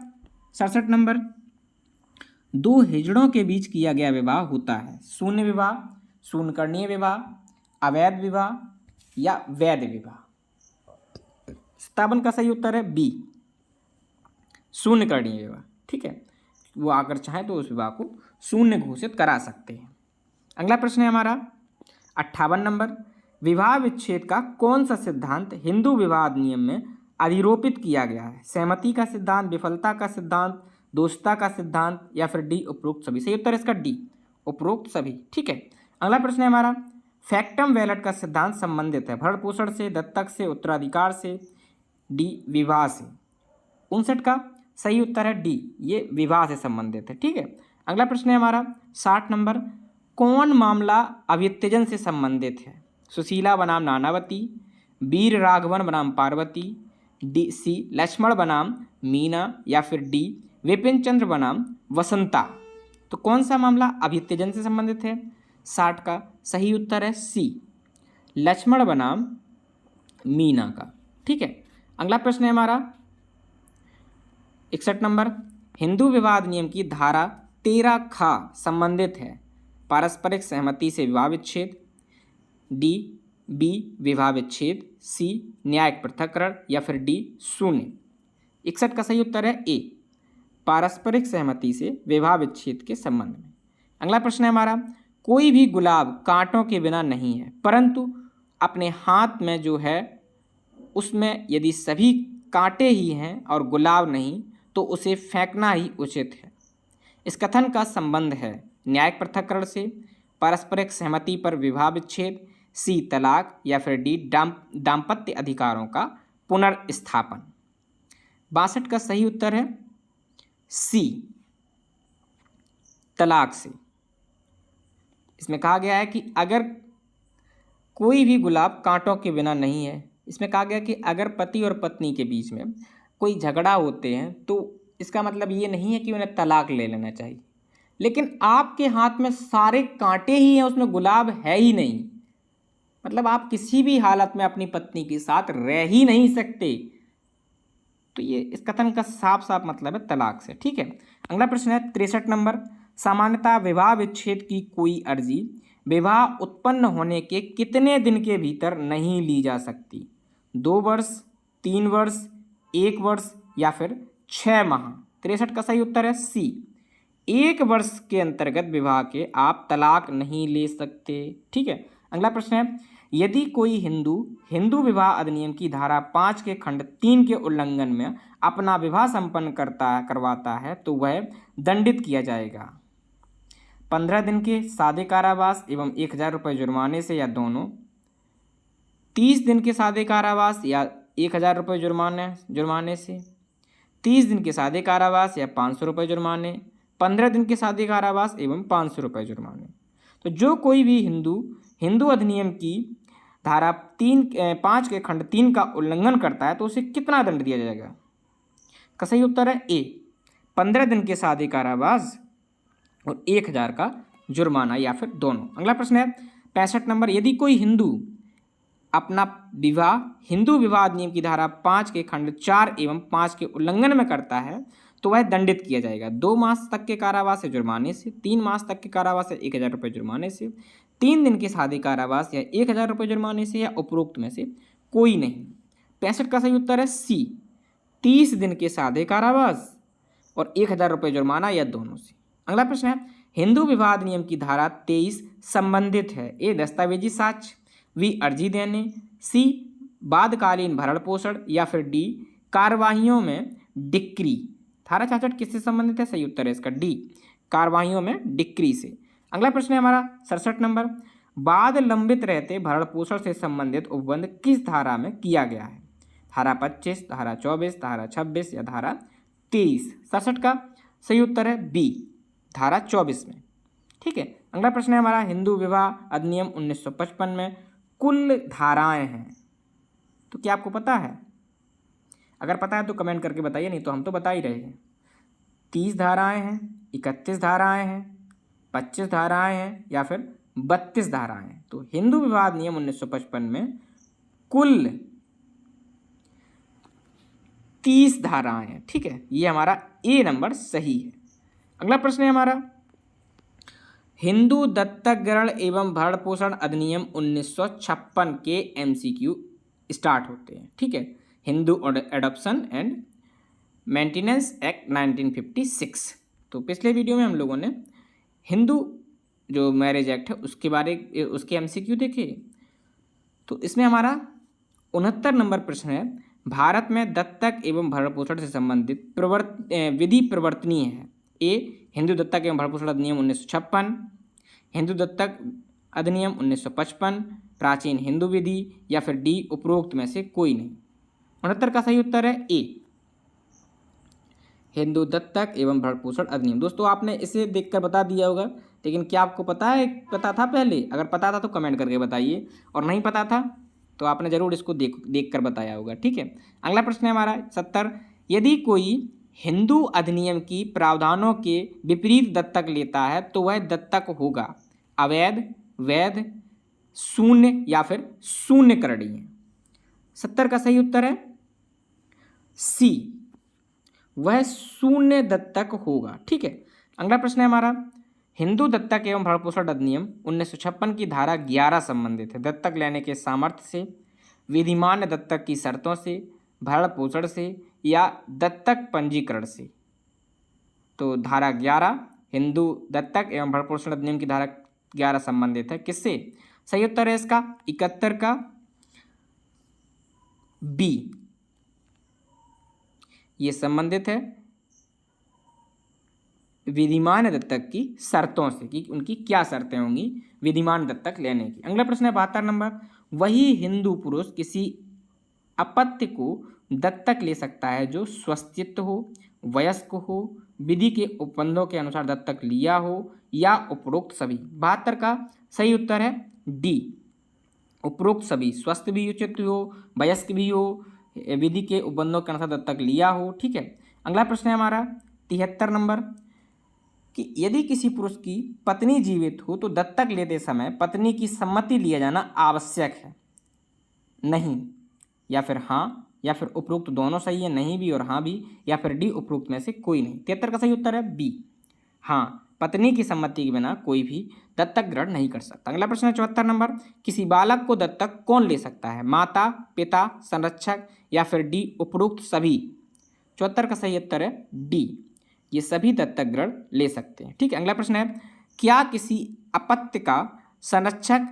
67 नंबर, 2 हिजड़ों के बीच किया गया विवाह होता है शून्य विवाह, शून्यकर्णीय विवाह, अवैध विवाह या वैध विवाह। 57 का सही उत्तर है बी, शून्यकर्णीय विवाह, ठीक है। वो अगर चाहें तो उस विवाह को शून्य घोषित करा सकते हैं। अगला प्रश्न है हमारा 58 नंबर, विवाह विच्छेद का कौन सा सिद्धांत हिंदू विवाह अधिनियम में अधिरोपित किया गया है? सहमति का सिद्धांत, विफलता का सिद्धांत, दोषता का सिद्धांत, या फिर डी उपरोक्त सभी। सही उत्तर है इसका डी, उपरोक्त सभी, ठीक है। अगला प्रश्न है हमारा, फैक्टम वैलेट का सिद्धांत संबंधित है भरण पोषण से, दत्तक से, उत्तराधिकार से, डी विवाह से। 59 का सही उत्तर है डी, ये विवाह से संबंधित है, ठीक है। अगला प्रश्न है हमारा 60 नंबर, कौन मामला अभित्यजन से संबंधित है? सुशीला बनाम नानावती, वीर राघवन बनाम पार्वती, डी सी लक्ष्मण बनाम मीना, या फिर डी विपिन चंद्र बनाम वसंता। तो कौन सा मामला अभित्यजन से संबंधित है? 60 का सही उत्तर है सी, लक्ष्मण बनाम मीना का, ठीक है। अगला प्रश्न है हमारा 61 नंबर, हिंदू विवाह अधिनियम की धारा 13 खा संबंधित है पारस्परिक सहमति से विवाह विच्छेद, डी बी विवाह विच्छेद, सी न्यायिक पृथक्करण, या फिर डी शून्य। 61 का सही उत्तर है ए, पारस्परिक सहमति से विवाह विच्छेद के संबंध में। अगला प्रश्न है हमारा, कोई भी गुलाब कांटों के बिना नहीं है परंतु अपने हाथ में जो है उसमें यदि सभी कांटे ही हैं और गुलाब नहीं तो उसे फेंकना ही उचित है। इस कथन का संबंध है न्यायिक पृथक्करण से, पारस्परिक सहमति पर विवाह विच्छेद, सी तलाक, या फिर डी दाम्पत्य अधिकारों का पुनर्स्थापन। 62 का सही उत्तर है सी, तलाक से। इसमें कहा गया है कि अगर कोई भी गुलाब कांटों के बिना नहीं है, इसमें कहा गया कि अगर पति और पत्नी के बीच में कोई झगड़ा होते हैं तो इसका मतलब ये नहीं है कि उन्हें तलाक ले लेना चाहिए, लेकिन आपके हाथ में सारे कांटे ही हैं, उसमें गुलाब है ही नहीं, मतलब आप किसी भी हालत में अपनी पत्नी के साथ रह ही नहीं सकते, तो ये इस कथन का साफ साफ मतलब है तलाक से, ठीक है। अगला प्रश्न है 63 नंबर, सामान्यतः विवाह विच्छेद की कोई अर्जी विवाह उत्पन्न होने के कितने दिन के भीतर नहीं ली जा सकती? 2 वर्ष, 3 वर्ष, 1 वर्ष, या फिर 6 माह। 63 का सही उत्तर है सी, 1 वर्ष के अंतर्गत विवाह के आप तलाक नहीं ले सकते, ठीक है। अगला प्रश्न है, यदि कोई हिंदू विवाह अधिनियम की धारा 5 के खंड 3 के उल्लंघन में अपना विवाह संपन्न करवाता है तो वह दंडित किया जाएगा 15 दिन के सादे कारावास एवं 1000 रुपये जुर्माने से, या दोनों, 30 दिन के सादे कारावास या 1,000 रुपये जुर्माने से, 30 दिन के सादे कारावास या 500 रुपये जुर्माने, 15 दिन के सादे कारावास एवं 500 रुपये जुर्माने। तो जो कोई भी हिंदू अधिनियम की धारा 5 के खंड 3 का उल्लंघन करता है तो उसे कितना दंड दिया जाएगा? का सही उत्तर है ए, 15 दिन के सादे कारावास और 1,000 का जुर्माना या फिर दोनों। अगला प्रश्न है 65 नंबर, यदि कोई हिंदू अपना विवाह हिंदू विवाह अधिनियम की धारा 5 के खंड 4 एवं 5 के उल्लंघन में करता है तो वह दंडित किया जाएगा 2 मास तक के कारावास या जुर्माने से, 3 मास तक के कारावास या 1,000 रुपये जुर्माने से, 3 दिन के सादे कारावास या 1,000 रुपये जुर्माने से, या उपरोक्त में से कोई नहीं। 65 का सही उत्तर है सी, 30 दिन के सादे कारावास और 1,000 रुपये जुर्माना या दोनों से। अगला प्रश्न है हिंदू विवाह अधिनियम की धारा 23 संबंधित है ए, दस्तावेजी साक्ष्य, बी, अर्जी देने, सी, बादकालीन भरण पोषण, या फिर डी, कार्यवाहियों में डिक्री। धारा 66 किससे संबंधित है? सही उत्तर है इसका डी, कार्यवाहियों में डिक्री से। अगला प्रश्न है हमारा 67 नंबर, बाद लंबित रहते भरण पोषण से संबंधित उपबंध किस धारा में किया गया है? धारा 25, धारा 24, धारा 26 या धारा 23? 67 का सही उत्तर है बी, धारा 24 में। ठीक है। अगला प्रश्न है हमारा हिंदू विवाह अधिनियम 1955 में कुल धाराएं हैं, तो क्या आपको पता है? अगर पता है तो कमेंट करके बताइए, नहीं तो हम तो बता ही रहे हैं। 30 धाराएं हैं, 31 धाराएं हैं, 25 धाराएं हैं या फिर 32 धाराएं हैं? तो हिंदू विवाह अधिनियम 1955 में कुल 30 धाराएं हैं। ठीक है, ये हमारा ए नंबर सही है। अगला प्रश्न है हमारा हिंदू दत्तक ग्रहण एवं भरण पोषण अधिनियम 1956 के एमसीक्यू स्टार्ट होते हैं। ठीक है, Hindu adoption and maintenance act 1956। तो पिछले वीडियो में हम लोगों ने हिंदू जो मैरिज एक्ट है उसके एमसीक्यू देखे। तो इसमें हमारा 69 नंबर प्रश्न है भारत में दत्तक एवं भरण पोषण से संबंधित विधि प्रवर्तनीय है? ए, हिंदू दत्तक एवं भरण पोषण अधिनियम 1956, हिंदू दत्तक अधिनियम 1955, प्राचीन हिंदू विधि, या फिर डी, उपरोक्त में से कोई नहीं। 69 का सही उत्तर है ए, हिंदू दत्तक एवं भरण पोषण अधिनियम। दोस्तों आपने इसे देखकर बता दिया होगा, लेकिन क्या आपको पता था पहले? अगर पता था तो कमेंट करके बताइए, और नहीं पता था तो आपने जरूर इसको देख कर बताया होगा। ठीक है। अगला प्रश्न है हमारा 70, यदि कोई हिंदू अधिनियम की प्रावधानों के विपरीत दत्तक लेता है तो वह दत्तक होगा अवैध, वैध, शून्य या फिर शून्यकरणीय? 70 का सही उत्तर है सी, वह शून्य दत्तक होगा। ठीक है। अगला प्रश्न है हमारा हिंदू दत्तक एवं भरण पोषण अधिनियम 1956 की धारा 11 संबंधित है दत्तक लेने के सामर्थ्य से, विधिमान्य दत्तक की शर्तों से, भरण पोषण से, या दत्तक पंजीकरण से? तो धारा 11 हिंदू दत्तक एवं भरण पोषण अधिनियम की धारा 11 संबंधित है किससे? सही उत्तर है इसका 71 का बी, ये संबंधित है विधिमान दत्तक की शर्तों से कि उनकी क्या शर्तें होंगी विधिमान दत्तक लेने की। अगला प्रश्न है 72 नंबर, वही हिंदू पुरुष किसी अपत्य को दत्तक ले सकता है जो स्वस्थित हो, वयस्क हो, विधि के उपबंधों के अनुसार दत्तक लिया हो, या उपरोक्त सभी? 72 का सही उत्तर है डी, उपरोक्त सभी। स्वस्थ भी उचित हो, वयस्क भी हो, विधि के उपबंधों के अनुसार दत्तक लिया हो। ठीक है। अगला प्रश्न है हमारा 73 नंबर कि यदि किसी पुरुष की पत्नी जीवित हो तो दत्तक लेते समय पत्नी की सम्मति लिया जाना आवश्यक है? नहीं, या फिर हाँ, या फिर उपरोक्त दोनों सही है, नहीं भी और हाँ भी, या फिर डी, उपरोक्त में से कोई नहीं? 73 का सही उत्तर है बी, हाँ, पत्नी की सम्मति के बिना कोई भी दत्तक ग्रहण नहीं कर सकता। अगला प्रश्न है 74 नंबर, किसी बालक को दत्तक कौन ले सकता है? माता, पिता, संरक्षक, या फिर डी, उपरोक्त सभी? 74 का सही उत्तर है डी, ये सभी दत्तक ग्रहण ले सकते हैं। ठीक है। अगला प्रश्न है क्या किसी अपत्य का संरक्षक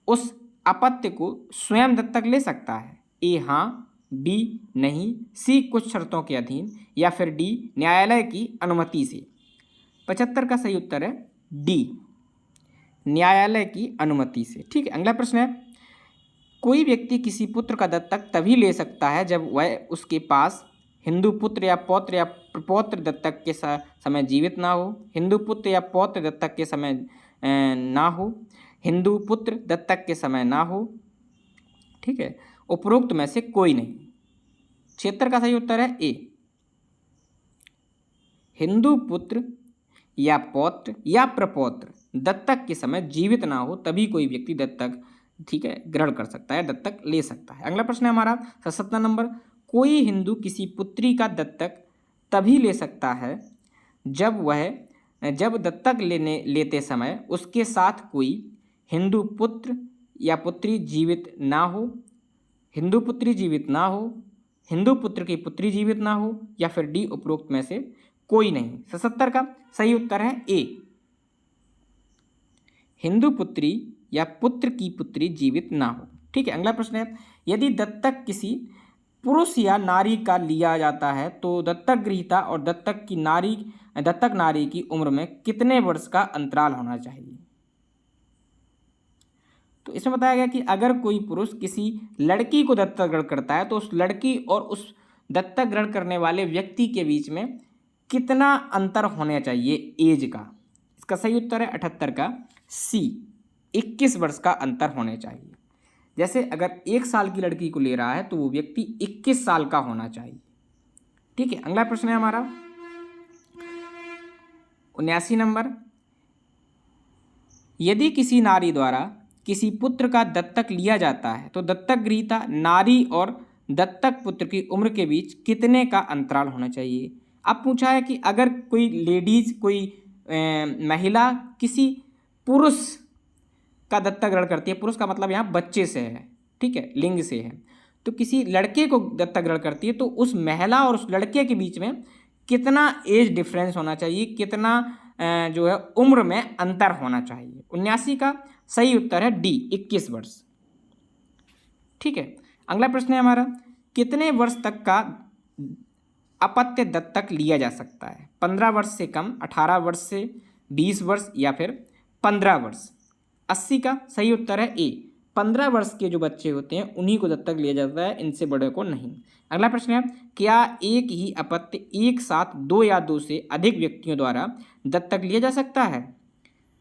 उस अपत्य को स्वयं दत्तक ले सकता है? ए, हाँ, बी, नहीं, सी, कुछ शर्तों के अधीन, या फिर डी, न्यायालय की अनुमति से? 75 का सही उत्तर है डी, न्यायालय की अनुमति से। ठीक है। अगला प्रश्न है कोई व्यक्ति किसी पुत्र का दत्तक तभी ले सकता है जब वह उसके पास हिंदू पुत्र या पौत्र या प्रपौत्र दत्तक के समय जीवित ना हो, हिंदू पुत्र या पौत्र दत्तक के समय ना हो, हिंदू पुत्र दत्तक के समय ना हो। ठीक है, उपरोक्त में से कोई नहीं। 76 का सही उत्तर है ए, हिंदू पुत्र या पौत्र या प्रपौत्र दत्तक के समय जीवित ना हो तभी कोई व्यक्ति दत्तक, ठीक है, ग्रहण कर सकता है, दत्तक ले सकता है। अगला प्रश्न है हमारा 77 नंबर, कोई हिंदू किसी पुत्री का दत्तक तभी ले सकता है जब दत्तक लेते समय उसके साथ कोई हिंदू पुत्र या पुत्री जीवित ना हो, हिंदू पुत्री जीवित ना हो, हिंदू पुत्र की पुत्री जीवित ना हो, या फिर डी उपरोक्त में से कोई नहीं। 77 का सही उत्तर है ए, हिंदू पुत्री या पुत्र की पुत्री जीवित ना हो। ठीक है, अगला प्रश्न है, यदि दत्तक किसी पुरुष या नारी का लिया जाता है तो दत्तक गृहीता और दत्तक नारी की उम्र में कितने वर्ष का अंतराल होना चाहिए। तो इसमें बताया गया कि अगर कोई पुरुष किसी लड़की को दत्तक ग्रहण करता है तो उस लड़की और उस दत्तक ग्रहण करने वाले व्यक्ति के बीच में कितना अंतर होना चाहिए एज का। इसका सही उत्तर है 78 का सी, 21 वर्ष का अंतर होने चाहिए। जैसे अगर 1 साल की लड़की को ले रहा है तो वो व्यक्ति 21 साल का होना चाहिए। ठीक है, अगला प्रश्न है हमारा 79 नंबर, यदि किसी नारी द्वारा किसी पुत्र का दत्तक लिया जाता है तो दत्तक गृहीता नारी और दत्तक पुत्र की उम्र के बीच कितने का अंतराल होना चाहिए। अब पूछा है कि अगर कोई लेडीज, कोई महिला किसी पुरुष का दत्तक ग्रहण करती है, पुरुष का मतलब यहाँ बच्चे से है, ठीक है, लिंग से है, तो किसी लड़के को दत्तक ग्रहण करती है तो उस महिला और उस लड़के के बीच में कितना एज डिफरेंस होना चाहिए, कितना जो है उम्र में अंतर होना चाहिए। 79 का सही उत्तर है डी, 21 वर्ष। ठीक है, अगला प्रश्न है हमारा, कितने वर्ष तक का अपत्य दत्तक लिया जा सकता है। 15 वर्ष से कम, 18 वर्ष से 20 वर्ष, या फिर 15 वर्ष। 80 का सही उत्तर है ए, 15 वर्ष के जो बच्चे होते हैं उन्हीं को दत्तक लिया जाता है, इनसे बड़े को नहीं। अगला प्रश्न है, क्या एक ही अपत्य एक साथ 2 या 2 से अधिक व्यक्तियों द्वारा दत्तक लिया जा सकता है।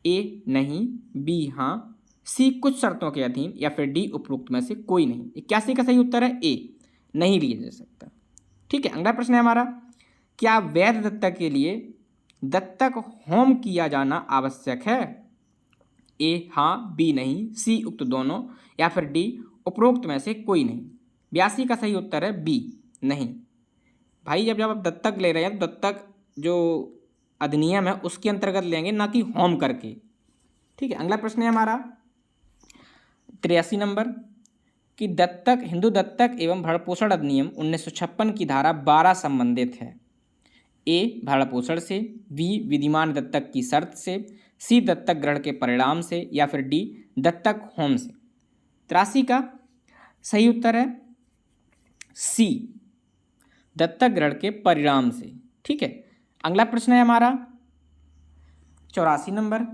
ए नहीं, बी हाँ, सी कुछ शर्तों के अधीन, या फिर डी उपरोक्त में से कोई नहीं। 81 का सही उत्तर है ए, नहीं लिया जा सकता। ठीक है, अगला प्रश्न है हमारा, क्या वैध दत्तक के लिए दत्तक होम किया जाना आवश्यक है। ए हाँ, बी नहीं, सी उक्त दोनों, या फिर डी उपरोक्त में से कोई नहीं। 82 का सही उत्तर है बी, नहीं। भाई जब आप दत्तक ले रहे हैं तो दत्तक जो अधिनियम है उसके अंतर्गत लेंगे, ना कि होम करके। ठीक है, अगला प्रश्न है हमारा 83 नंबर, कि दत्तक हिंदू दत्तक एवं भरण पोषण अधिनियम 1956 की धारा 12 संबंधित है। ए भरण पोषण से, बी विधिमान दत्तक की शर्त से, सी दत्तक ग्रहण के परिणाम से, या फिर डी दत्तक होम से। 83 का सही उत्तर है सी, दत्तक ग्रहण के परिणाम से। ठीक है, अगला प्रश्न है हमारा 84 नंबर,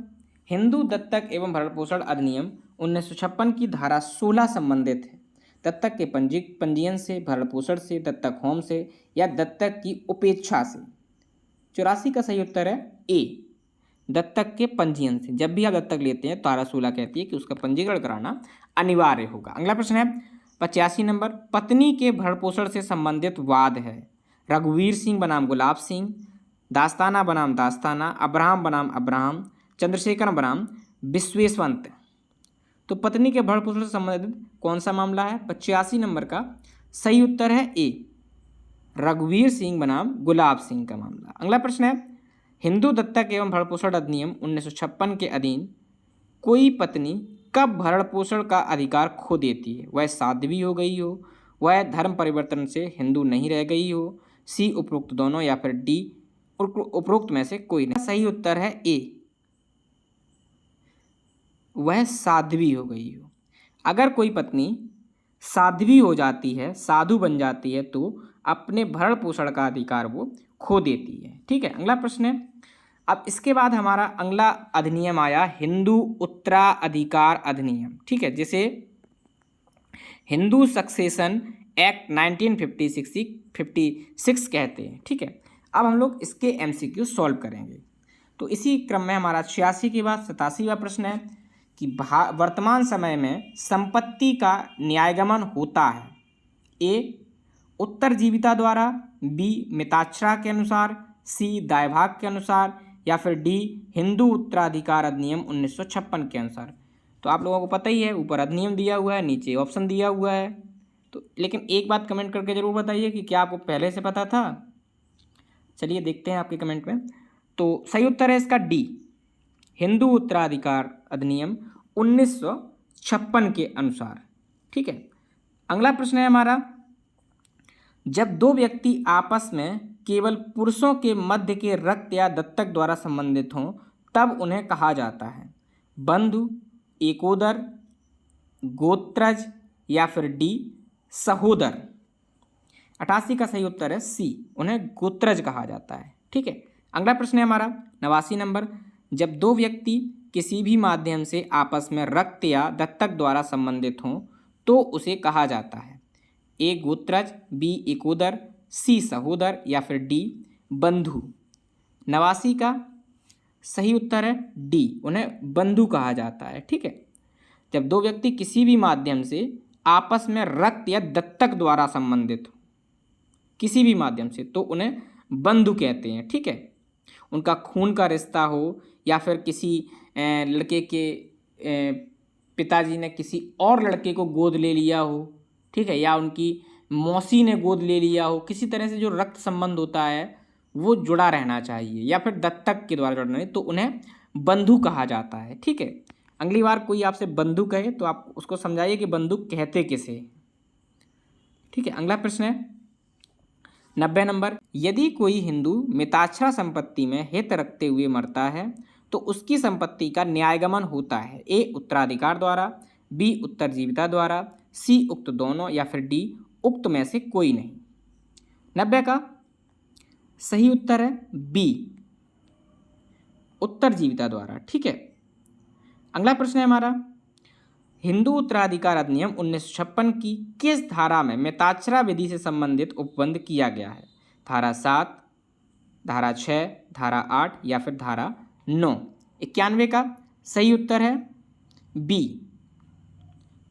हिंदू दत्तक एवं भरण पोषण अधिनियम 1956 की धारा 16 संबंधित है। दत्तक के पंजीयन से, भरण पोषण से, दत्तक होम से, या दत्तक की उपेक्षा से। 84 का सही उत्तर है ए, दत्तक के पंजीयन से। जब भी आप दत्तक लेते हैं धारा 16 कहती है कि उसका पंजीकरण कराना अनिवार्य होगा। अगला प्रश्न है 85 नंबर, पत्नी के भरण पोषण से संबंधित वाद है। रघुवीर सिंह बनाम गुलाब सिंह, दास्ताना बनाम दास्ताना, अब्राहम बनाम अब्राहम, चंद्रशेखर बनाम विश्वेशवंत। तो पत्नी के भरण पोषण से संबंधित कौन सा मामला है। 85 नंबर का सही उत्तर है ए, रघुवीर सिंह बनाम गुलाब सिंह का मामला। अगला प्रश्न है, हिंदू दत्तक एवं भरण पोषण अधिनियम 1956 के अधीन कोई पत्नी कब भरण पोषण का अधिकार खो देती है। वह साध्वी हो गई हो, वह धर्म परिवर्तन से हिंदू नहीं रह गई हो, सी उपरोक्त दोनों, या फिर डी उपरोक्त में से कोई नहीं। सही उत्तर है ए, वह साध्वी हो गई हो। अगर कोई पत्नी साध्वी हो जाती है, साधु बन जाती है, तो अपने भरण पोषण का अधिकार वो खो देती है। ठीक है, अगला प्रश्न है, अब इसके बाद हमारा अगला अधिनियम आया हिंदू उत्तराधिकार अधिनियम। ठीक है, जिसे हिंदू सक्सेशन एक्ट 1956 कहते हैं। ठीक है, अब हम लोग इसके एमसीक्यू सॉल्व करेंगे। तो इसी क्रम में हमारा 86 के बाद 87वां प्रश्न है कि वर्तमान समय में संपत्ति का न्यायगमन होता है। ए उत्तरजीविता द्वारा, बी मिताक्षरा के अनुसार, सी दायभाग के अनुसार, या फिर डी हिंदू उत्तराधिकार अधिनियम 1956 के अनुसार। तो आप लोगों को पता ही है, ऊपर अधिनियम दिया हुआ है, नीचे ऑप्शन दिया हुआ है। तो लेकिन एक बात कमेंट करके ज़रूर बताइए कि क्या आपको पहले से पता था। चलिए देखते हैं आपके कमेंट में। तो सही उत्तर है इसका डी, हिंदू उत्तराधिकार अधिनियम 1956 के अनुसार। ठीक है, अगला प्रश्न है हमारा, जब दो व्यक्ति आपस में केवल पुरुषों के मध्य के रक्त या दत्तक द्वारा संबंधित हों तब उन्हें कहा जाता है बंधु, एकोदर, गोत्रज, या फिर डी सहोदर। 88 का सही उत्तर है सी, उन्हें गोत्रज कहा जाता है। ठीक है, अगला प्रश्न है हमारा 89 नंबर, जब दो व्यक्ति किसी भी माध्यम से आपस में रक्त या दत्तक द्वारा संबंधित हों तो उसे कहा जाता है ए गोत्रज, बी एकोदर, सी सहोदर, या फिर डी बंधु। 89 का सही उत्तर है डी, उन्हें बंधु कहा जाता है। ठीक है, जब दो व्यक्ति किसी भी माध्यम से आपस में रक्त या दत्तक द्वारा संबंधित हो, किसी भी माध्यम से, तो उन्हें बंधु कहते हैं। ठीक है, उनका खून का रिश्ता हो या फिर किसी लड़के के पिताजी ने किसी और लड़के को गोद ले लिया हो, ठीक है, या उनकी मौसी ने गोद ले लिया हो, किसी तरह से जो रक्त संबंध होता है वो जुड़ा रहना चाहिए, या फिर दत्तक के द्वारा जुड़ना है, तो उन्हें बंधु कहा जाता है। ठीक है, अगली बार कोई आपसे बंधु कहे तो आप उसको समझाइए कि बंधु कहते किसे। ठीक है, अगला प्रश्न है 90 नंबर, यदि कोई हिंदू मिताक्षरा संपत्ति में हित रखते हुए मरता है तो उसकी संपत्ति का न्यायगमन होता है ए उत्तराधिकार द्वारा, बी उत्तरजीविता द्वारा, सी उक्त दोनों, या फिर डी उक्त में से कोई नहीं। 90 का सही उत्तर है बी, उत्तरजीविता द्वारा। ठीक है, अगला प्रश्न है हमारा, हिंदू उत्तराधिकार अधिनियम 1956 की किस धारा में मिताक्षरा विधि से संबंधित उपबंध किया गया है? धारा 7, धारा 6, धारा 8, या फिर धारा 9। 91 का सही उत्तर है बी,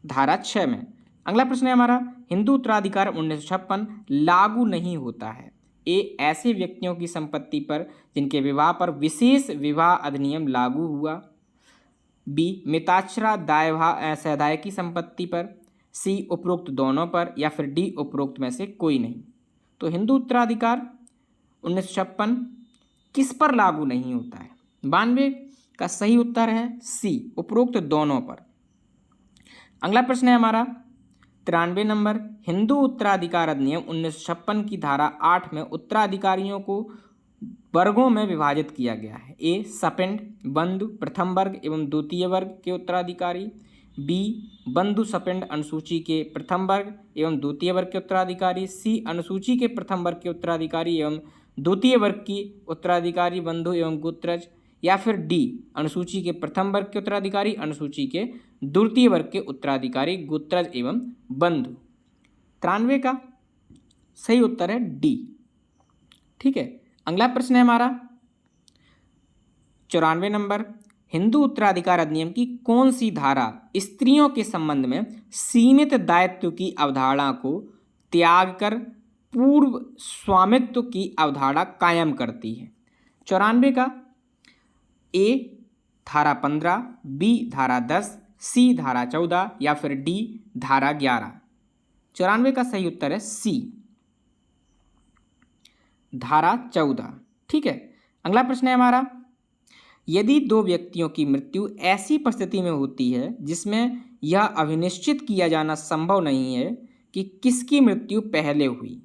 धारा 6 में। अगला प्रश्न है हमारा, हिंदू उत्तराधिकार 1956 लागू नहीं होता है ए ऐसे व्यक्तियों की संपत्ति पर जिनके विवाह पर विशेष विवाह अधिनियम लागू हुआ, बी मिताक्षरा सहायक की संपत्ति पर, सी उपरोक्त दोनों पर, या फिर डी उपरोक्त में से कोई नहीं। तो हिंदू उत्तराधिकार 1956 किस पर लागू नहीं होता है? 92 का सही उत्तर है सी, उपरोक्त दोनों पर। अगला प्रश्न है हमारा 93 नंबर, हिंदू उत्तराधिकार अधिनियम 1956 की धारा 8 में उत्तराधिकारियों को वर्गों में विभाजित किया गया है ए सपिंड, बंधु, प्रथम वर्ग एवं द्वितीय वर्ग के उत्तराधिकारी, बी बंधु सपिंड अनुसूची के प्रथम वर्ग एवं द्वितीय वर्ग के उत्तराधिकारी, सी अनुसूची के प्रथम वर्ग के उत्तराधिकारी एवं द्वितीय वर्ग की उत्तराधिकारी बंधु एवं गोत्रज, या फिर डी अनुसूची के प्रथम वर्ग के उत्तराधिकारी, अनुसूची के द्वितीय वर्ग के उत्तराधिकारी गोत्रज एवं बंधु। 93 का सही उत्तर है डी। ठीक है, अगला प्रश्न है हमारा 94 नंबर, हिंदू उत्तराधिकार अधिनियम की कौन सी धारा स्त्रियों के संबंध में सीमित दायित्व की अवधारणा को त्याग कर पूर्व स्वामित्व की अवधारणा कायम करती है? 94 का ए धारा 15, बी धारा 10, सी धारा 14, या फिर डी धारा 11। 94 का सही उत्तर है सी, धारा 14। ठीक है, अगला प्रश्न है हमारा, यदि दो व्यक्तियों की मृत्यु ऐसी परिस्थिति में होती है जिसमें यह अभिनिश्चित किया जाना संभव नहीं है कि किसकी मृत्यु पहले हुई,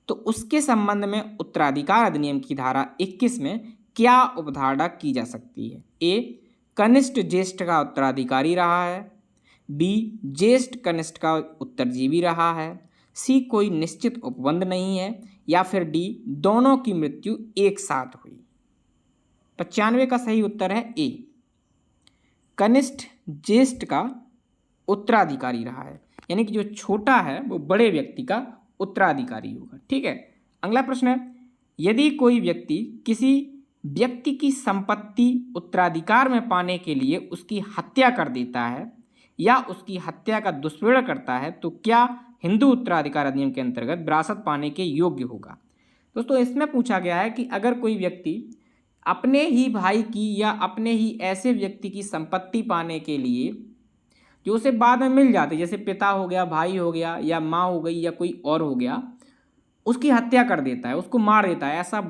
तो उसके संबंध में उत्तराधिकार अधिनियम की धारा 21 में क्या उपधारणा की जा सकती है? ए कनिष्ठ ज्येष्ठ का उत्तराधिकारी रहा है, बी ज्येष्ठ कनिष्ठ का उत्तरजीवी रहा है, सी कोई निश्चित उपबंध नहीं है, या फिर डी दोनों की मृत्यु एक साथ हुई। 95 का सही उत्तर है ए, कनिष्ठ ज्येष्ठ का उत्तराधिकारी रहा है। यानी कि जो छोटा है वो बड़े व्यक्ति का उत्तराधिकारी होगा। ठीक है। अगला प्रश्न है, यदि कोई व्यक्ति किसी व्यक्ति की संपत्ति उत्तराधिकार में पाने के लिए उसकी हत्या कर देता है या उसकी हत्या का दुष्प्रयोग करता है तो क्या हिंदू उत्तराधिकार अधिनियम के अंतर्गत विरासत पाने के योग्य होगा। दोस्तों इसमें पूछा गया है कि अगर कोई व्यक्ति अपने ही भाई की या अपने ही ऐसे व्यक्ति की संपत्ति पाने के लिए जो उसे बाद में मिल जाते, जैसे पिता हो गया, भाई हो गया, या माँ हो गई, या कोई और हो गया, उसकी हत्या कर देता है, उसको मार देता है। ऐसे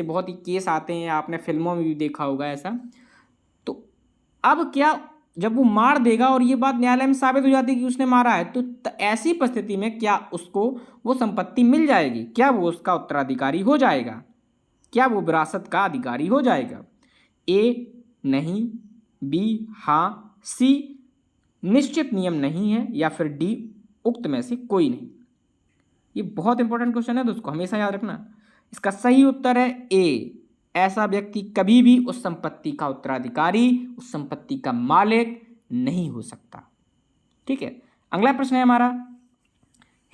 बहुत ही केस आते हैं, आपने फिल्मों में भी देखा होगा ऐसा। तो अब क्या, जब वो मार देगा और ये बात न्यायालय में साबित हो जाती है कि उसने मारा है, तो ऐसी परिस्थिति में क्या उसको वो संपत्ति मिल जाएगी? क्या वो उसका उत्तराधिकारी हो जाएगा? क्या वो विरासत का अधिकारी हो जाएगा? ए नहीं, बी हाँ, सी निश्चित नियम नहीं है, या फिर डी उक्त में से कोई नहीं। ये बहुत इंपॉर्टेंट क्वेश्चन है दोस्तों, हमेशा याद रखना। इसका सही उत्तर है ए, ऐसा व्यक्ति कभी भी उस संपत्ति का उत्तराधिकारी, उस संपत्ति का मालिक नहीं हो सकता। ठीक है। अगला प्रश्न है हमारा,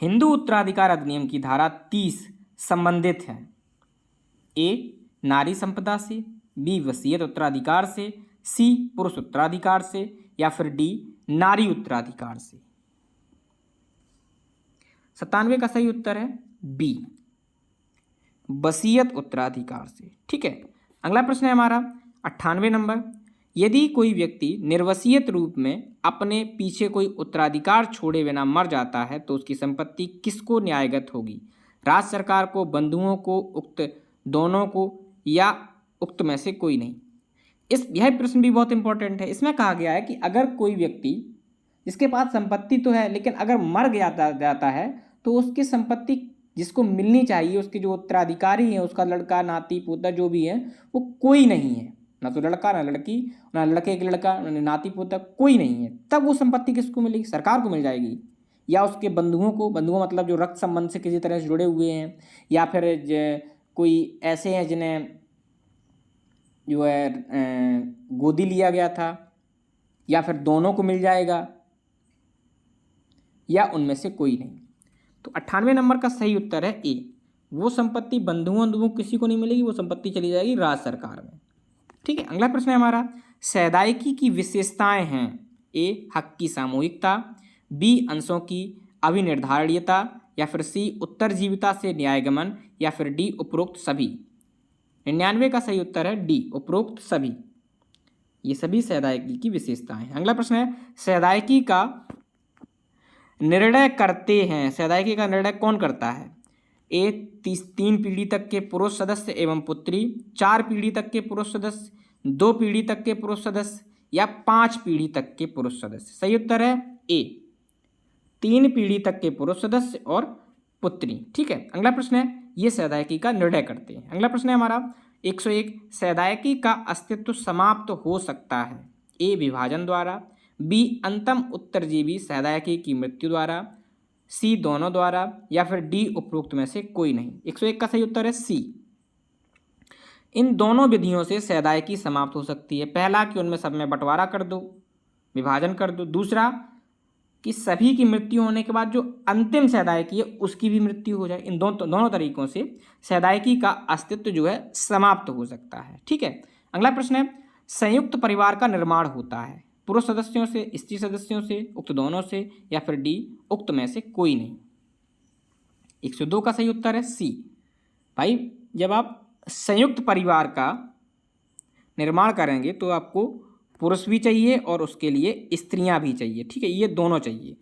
हिंदू उत्तराधिकार अधिनियम की धारा 30 संबंधित है ए नारी संपदा से, बी वसीयत उत्तराधिकार से, सी पुरुष उत्तराधिकार से, या फिर डी नारी उत्तराधिकार से। 97 का सही उत्तर है बी, वसीयत उत्तराधिकार से। ठीक है। अगला प्रश्न है हमारा 98 नंबर, यदि कोई व्यक्ति निर्वसीयत रूप में अपने पीछे कोई उत्तराधिकार छोड़े बिना मर जाता है तो उसकी संपत्ति किसको न्यायगत होगी? राज्य सरकार को, बंधुओं को, उक्त दोनों को, या उक्त में से कोई नहीं। यह प्रश्न भी बहुत इंपॉर्टेंट है। इसमें कहा गया है कि अगर कोई व्यक्ति जिसके पास संपत्ति तो है लेकिन अगर मर गया जाता है तो उसकी संपत्ति जिसको मिलनी चाहिए, उसके जो उत्तराधिकारी हैं, उसका लड़का, नाती, पोता जो भी है, वो कोई नहीं है। ना तो लड़का, ना लड़की, ना लड़के के लड़का, ना नाती पोता, कोई नहीं है। तब वो संपत्ति किसको मिलेगी? सरकार को मिल जाएगी, या उसके बंधुओं को। बंधुओं मतलब जो रक्त संबंध से किसी तरह से जुड़े हुए हैं, या फिर कोई ऐसे हैं जिन्हें जो है गोदी लिया गया था, या फिर दोनों को मिल जाएगा, या उनमें से कोई नहीं। तो 98 नंबर का सही उत्तर है ए, वो संपत्ति बंधुओं किसी को नहीं मिलेगी, वो संपत्ति चली जाएगी राज्य सरकार में। ठीक है। अगला प्रश्न है हमारा, सैदाइकी की विशेषताएं हैं ए हक की सामूहिकता, बी अंशों की अविनिर्धारणीयता, या फिर सी उत्तरजीविता से न्यायगमन, या फिर डी उपरोक्त सभी। 99 का सही उत्तर है डी उपरोक्त सभी। ये सभी सैदाइकी की विशेषताएं हैं। अगला प्रश्न है, सैदाइकी का निर्णय करते हैं, सैदाइकी का निर्णय कौन करता है? ए 3 पीढ़ी तक के पुरुष सदस्य एवं पुत्री, 4 पीढ़ी तक के पुरुष सदस्य, 2 पीढ़ी तक के पुरुष सदस्य, या 5 पीढ़ी तक के पुरुष सदस्य। सही उत्तर है ए 3 पीढ़ी तक के पुरुष सदस्य और पुत्री। ठीक है। अगला प्रश्न है, ये सैदाइकी का निर्णय करते हैं। अगला प्रश्न है हमारा 101, सैदाइकी का अस्तित्व समाप्त हो सकता है ए विभाजन द्वारा, बी अंतम उत्तरजीवी सैदाइकी की मृत्यु द्वारा, सी दोनों द्वारा, या फिर डी उपरोक्त में से कोई नहीं। 101 का सही उत्तर है सी, इन दोनों विधियों से सैदाइकी समाप्त हो सकती है। पहला कि उनमें सब में बंटवारा कर दो, विभाजन कर दो। दूसरा कि सभी की मृत्यु होने के बाद जो अंतिम सैदाइकी है उसकी भी मृत्यु हो जाए। इन दोनों तरीकों से सैदाइकी का अस्तित्व जो है समाप्त हो सकता है। ठीक है। अगला प्रश्न है, संयुक्त परिवार का निर्माण होता है पुरुष सदस्यों से, स्त्री सदस्यों से, उक्त दोनों से, या फिर डी उक्त में से कोई नहीं। 102 का सही उत्तर है सी। भाई जब आप संयुक्त परिवार का निर्माण करेंगे तो आपको पुरुष भी चाहिए और उसके लिए स्त्रियां भी चाहिए। ठीक है, ये दोनों चाहिए।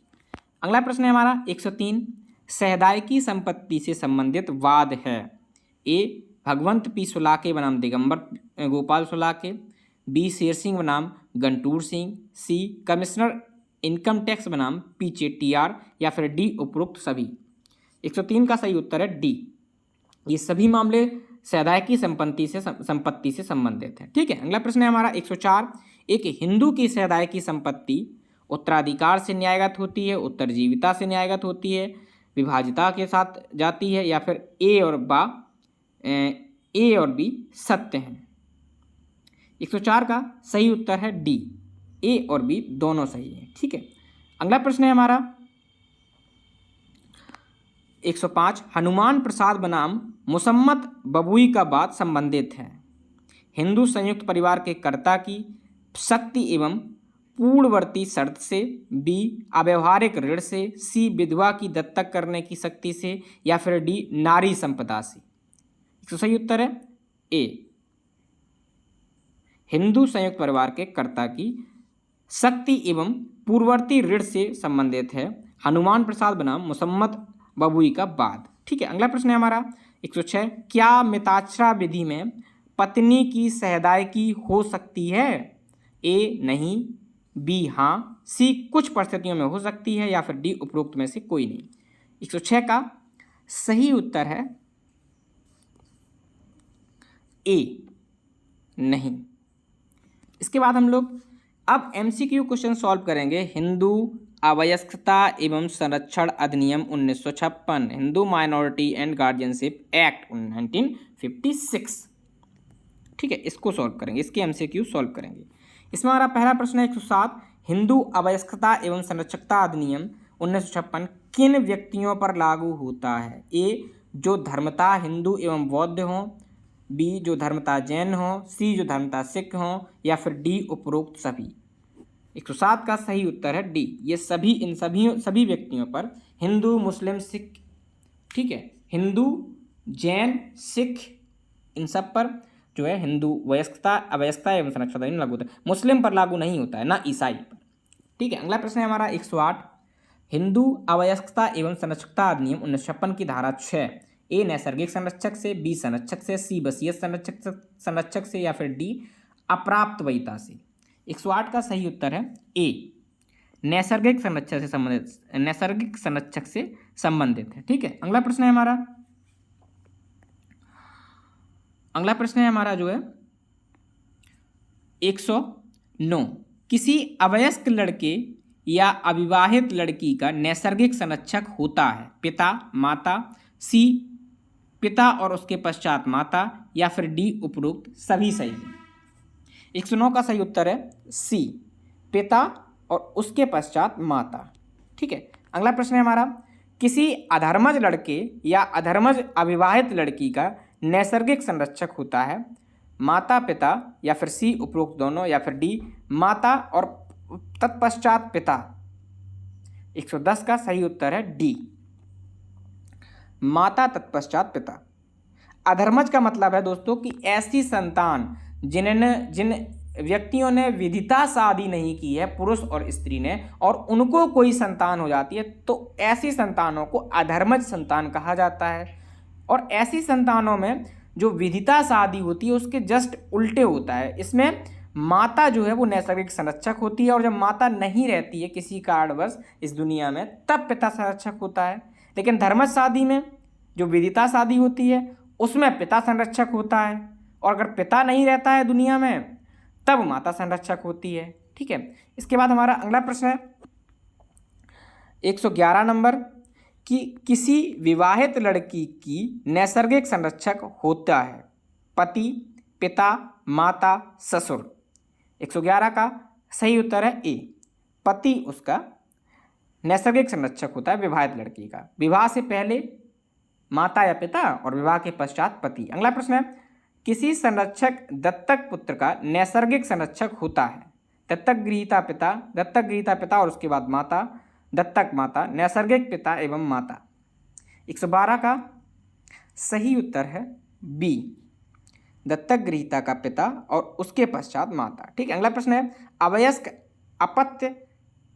अगला प्रश्न है हमारा 103, सैदाइकी संपत्ति से संबंधित वाद है ए भगवंत पी सुलाके बनाम दिगंबर गोपाल सुलाके, बी शेर सिंह बनाम Gantur Singh, C commissioner income tax बनाम पी चेट्टियार, या फिर डी उपरोक्त सभी। 103 का सही उत्तर है डी, ये सभी मामले सैदाइकी संपत्ति से संबंधित है। ठीक है। अगला प्रश्न है हमारा 104, एक हिंदू की सैदाइकी संपत्ति उत्तराधिकार से न्यायगत होती है, उत्तरजीविता से न्यायगत होती है, विभाजिता के साथ जाती है, या फिर ए और बी सत्य हैं। 104 का सही उत्तर है डी, ए और बी दोनों सही है। ठीक है। अगला प्रश्न है हमारा 105, हनुमान प्रसाद बनाम मुसम्मत बबुई का बाद संबंधित है। हिंदू संयुक्त परिवार के कर्ता की शक्ति एवं पूर्ववर्ती शर्त से, बी अव्यवहारिक ऋण से, सी विधवा की दत्तक करने की शक्ति से, या फिर डी नारी संपदा से। इसका सही उत्तर है ए, हिंदू संयुक्त परिवार के कर्ता की शक्ति एवं पूर्ववर्ती ऋण से संबंधित है, हनुमान प्रसाद बनाम मुसम्मत बबुई का बाद। ठीक है, अगला प्रश्न है हमारा 106, क्या मिताक्षरा विधि में पत्नी की सहदायकी हो सकती है? ए नहीं, बी हाँ, सी कुछ परिस्थितियों में हो सकती है, या फिर डी उपरोक्त में से कोई नहीं। 106 का सही उत्तर है ए नहीं। इसके बाद हम लोग अब एमसीक्यू क्वेश्चन सॉल्व करेंगे। हिंदू अवयस्कता एवं संरक्षण अधिनियम 1956, Hindu minority and guardianship act 1956। ठीक है, इसको सॉल्व करेंगे, इसके एमसीक्यू सॉल्व करेंगे। इसमें हमारा पहला प्रश्न है 107, हिंदू अवयस्कता एवं संरक्षकता अधिनियम 1956 किन व्यक्तियों पर लागू होता है? ए जो धर्मता हिंदू एवं बौद्ध हों, बी जो धर्मता जैन हो, सी जो धर्मता सिख हो, या फिर डी उपरोक्त सभी। 107 का सही उत्तर है डी, ये सभी, इन सभी व्यक्तियों पर, हिंदू मुस्लिम सिख, ठीक है, हिंदू जैन सिख, इन सब पर जो है हिंदू वयस्कता अवयस्कता एवं संरक्षता अधिनियम लागू होता है। मुस्लिम पर लागू नहीं होता है, ना ईसाई पर। ठीक है, अगला प्रश्न है हमारा 108, हिंदू अवयस्कता एवं संरक्षकता अधिनियम 1956 की धारा 6, ए नैसर्गिक संरक्षक से, बी संरक्षक से, सी वसीयत संरक्षक से, या फिर डी अप्राप्त वयिता से। 108 का सही उत्तर है ए, नैसर्गिक संरक्षक से संबंधित, नैसर्गिक संरक्षक से संबंधित है। ठीक है, अगला प्रश्न है हमारा, अगला प्रश्न है हमारा जो है 109, किसी अवयस्क लड़के या अविवाहित लड़की का नैसर्गिक संरक्षक होता है? पिता, माता, सी पिता और उसके पश्चात माता, या फिर डी उपरोक्त सभी सही है। 109 का सही उत्तर है सी, पिता और उसके पश्चात माता। ठीक है, अगला प्रश्न है हमारा, किसी अधर्मज लड़के या अधर्मज अविवाहित लड़की का नैसर्गिक संरक्षक होता है? माता पिता, या फिर सी उपरोक्त दोनों, या फिर डी माता और तत्पश्चात पिता। 110 का सही उत्तर है डी, माता तत्पश्चात पिता। अधर्मज का मतलब है दोस्तों कि ऐसी संतान जिन व्यक्तियों ने विधिता शादी नहीं की है, पुरुष और स्त्री ने, और उनको कोई संतान हो जाती है, तो ऐसी संतानों को अधर्मज संतान कहा जाता है। और ऐसी संतानों में जो विधिता शादी होती है उसके जस्ट उल्टे होता है। इसमें माता जो है वो नैसर्गिक संरक्षक होती है, और जब माता नहीं रहती है किसी कारणवश इस दुनिया में, तब पिता संरक्षक होता है। लेकिन धर्मज शादी में जो विदिता शादी होती है उसमें पिता संरक्षक होता है, और अगर पिता नहीं रहता है दुनिया में तब माता संरक्षक होती है। ठीक है, इसके बाद हमारा अगला प्रश्न है 111 नंबर, कि किसी विवाहित लड़की की नैसर्गिक संरक्षक होता है? पति, पिता, माता, ससुर। 111 का सही उत्तर है ए, पति उसका नैसर्गिक संरक्षक होता है विवाहित लड़की का। विवाह से पहले माता या पिता, और विवाह के पश्चात पति। अगला प्रश्न है, किसी संरक्षक दत्तक पुत्र का नैसर्गिक संरक्षक होता है? दत्तक गृहीता पिता और उसके बाद माता, दत्तक माता, नैसर्गिक पिता एवं माता। 112 का सही उत्तर है बी, दत्तक गृहीता का पिता और उसके पश्चात माता। ठीक है, अगला प्रश्न है, अवयस्क अपत्य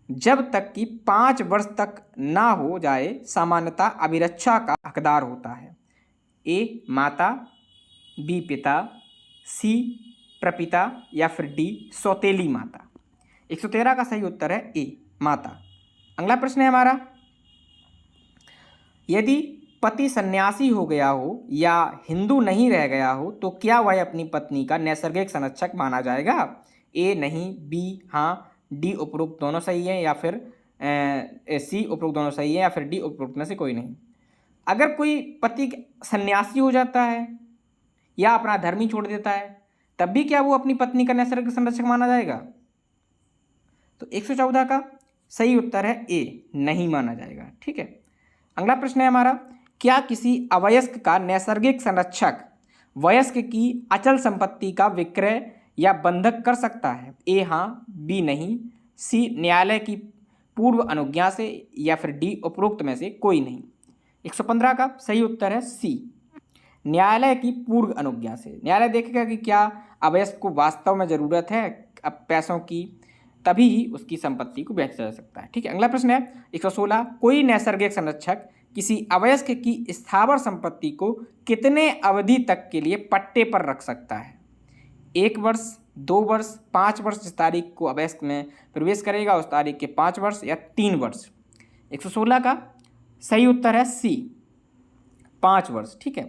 जब तक कि 5 वर्ष तक ना हो जाए सामान्यतः अभिरक्षा का हकदार होता है? ए माता, बी पिता, सी प्रपिता, या फिर डी सौतेली माता। 113 का सही उत्तर है ए, माता। अगला प्रश्न है हमारा, यदि पति सन्यासी हो गया हो या हिंदू नहीं रह गया हो तो क्या वह अपनी पत्नी का नैसर्गिक संरक्षक माना जाएगा? ए नहीं, बी हाँ, डी उपरोक्त दोनों सही है, या फिर सी उपरोक्त दोनों सही है, या फिर डी उपरोक्त में से कोई नहीं। अगर कोई पति सन्यासी हो जाता है या अपना धर्म ही छोड़ देता है तब भी क्या वो अपनी पत्नी का नैसर्गिक संरक्षक माना जाएगा? तो 114 का सही उत्तर है ए, नहीं माना जाएगा। ठीक है, अगला प्रश्न है हमारा, क्या किसी अवयस्क का नैसर्गिक संरक्षक वयस्क की अचल संपत्ति का विक्रय या बंधक कर सकता है? ए हाँ, बी नहीं, सी न्यायालय की पूर्व अनुज्ञा से, या फिर डी उपरोक्त में से कोई नहीं। 115 का सही उत्तर है सी, न्यायालय की पूर्व अनुज्ञा से। न्यायालय देखेगा कि क्या अवयस्क को वास्तव में ज़रूरत है अब पैसों की, तभी ही उसकी संपत्ति को बेचा जा सकता है। ठीक है, अगला प्रश्न है 116, कोई नैसर्गिक संरक्षक किसी अवयस्क की स्थावर संपत्ति को कितने अवधि तक के लिए पट्टे पर रख सकता है? 1 वर्ष, 2 वर्ष, 5 वर्ष, जिस तारीख को अवयस्क में प्रवेश करेगा उस तारीख के 5 वर्ष, या 3 वर्ष। 116 का सही उत्तर है सी, 5 वर्ष। ठीक है,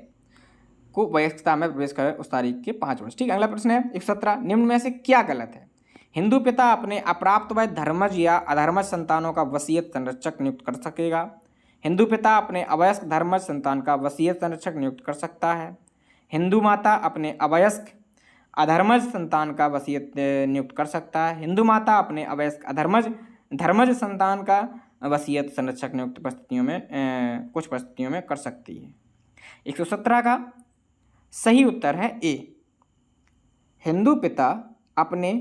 को वयस्कता में प्रवेश करे उस तारीख के 5 वर्ष। ठीक है, अगला प्रश्न है 117, निम्न में से क्या गलत है? हिंदू पिता अपने अप्राप्त वय धर्मज या अधर्मज संतानों का वसीयत संरक्षक नियुक्त कर सकेगा। हिंदू पिता अपने अवयस्क धर्मज संतान का वसीयत संरक्षक नियुक्त कर सकता है। हिंदू माता अपने अवयस्क अधर्मज संतान का वसीयत नियुक्त कर सकता है। हिंदू माता अपने अवयस्क धर्मज संतान का वसीयत संरक्षक नियुक्त परिस्थितियों में कुछ परिस्थितियों में कर सकती है। 117 का सही उत्तर है ए, हिंदू पिता अपने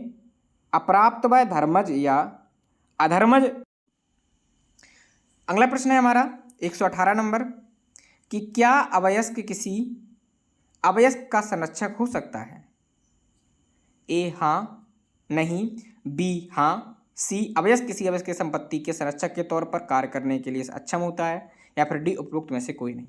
अप्राप्त वय धर्मज या अधर्मज। अगला प्रश्न है हमारा 118 नंबर, कि क्या अवयस्क किसी अवयस्क का संरक्षक हो सकता है? ए हाँ, नहीं, बी हाँ, सी अवयस्क किसी अवयस्क की संपत्ति के संरक्षक के तौर पर कार्य करने के लिए सक्षम होता है, या फिर डी उपरोक्त में से कोई नहीं।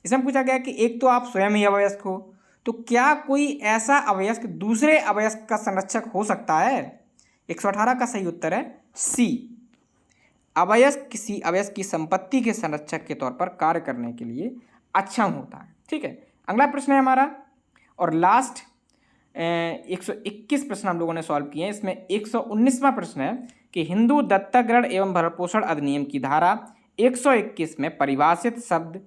इसमें पूछा गया कि एक तो आप स्वयं ही अवयस्क हो, तो क्या कोई ऐसा अवयस्क दूसरे अवयस्क का संरक्षक हो सकता है? 118 का सही उत्तर है सी, अवयस्क किसी अवयस्क की संपत्ति के संरक्षक के तौर पर कार्य करने के लिए अक्षम होता है। ठीक है, अगला प्रश्न है हमारा और लास्ट 121 प्रश्न हम लोगों ने सॉल्व किए हैं। इसमें 119वां प्रश्न है कि हिंदू दत्तक ग्रहण एवं भरण पोषण अधिनियम की धारा 121 में परिभाषित शब्द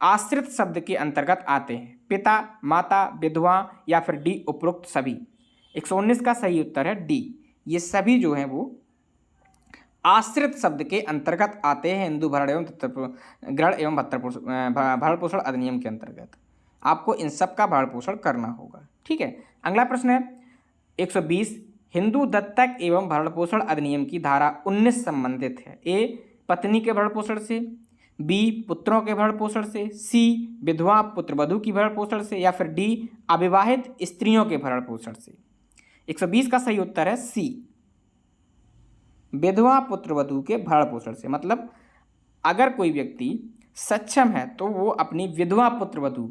आश्रित शब्द के अंतर्गत आते हैं? पिता, माता, विधवा, या फिर डी उपरोक्त सभी। 119 का सही उत्तर है डी, ये सभी जो हैं वो आश्रित शब्द के अंतर्गत आते हैं हिंदू भरण एवं ग्रहण एवं भरण पोषण अधिनियम के अंतर्गत। आपको इन सब का भरण पोषण करना होगा। ठीक है, अगला प्रश्न है 120, हिंदू दत्तक एवं भरण पोषण अधिनियम की धारा 19 संबंधित है? ए पत्नी के भरण पोषण से, बी पुत्रों के भरण पोषण से, सी विधवा पुत्रवधू की भरण पोषण से, या फिर डी अविवाहित स्त्रियों के भरण पोषण से। 120 का सही उत्तर है सी, विधवा पुत्रवधू के भरण पोषण से। मतलब अगर कोई व्यक्ति सक्षम है तो वो अपनी विधवा पुत्रवधू,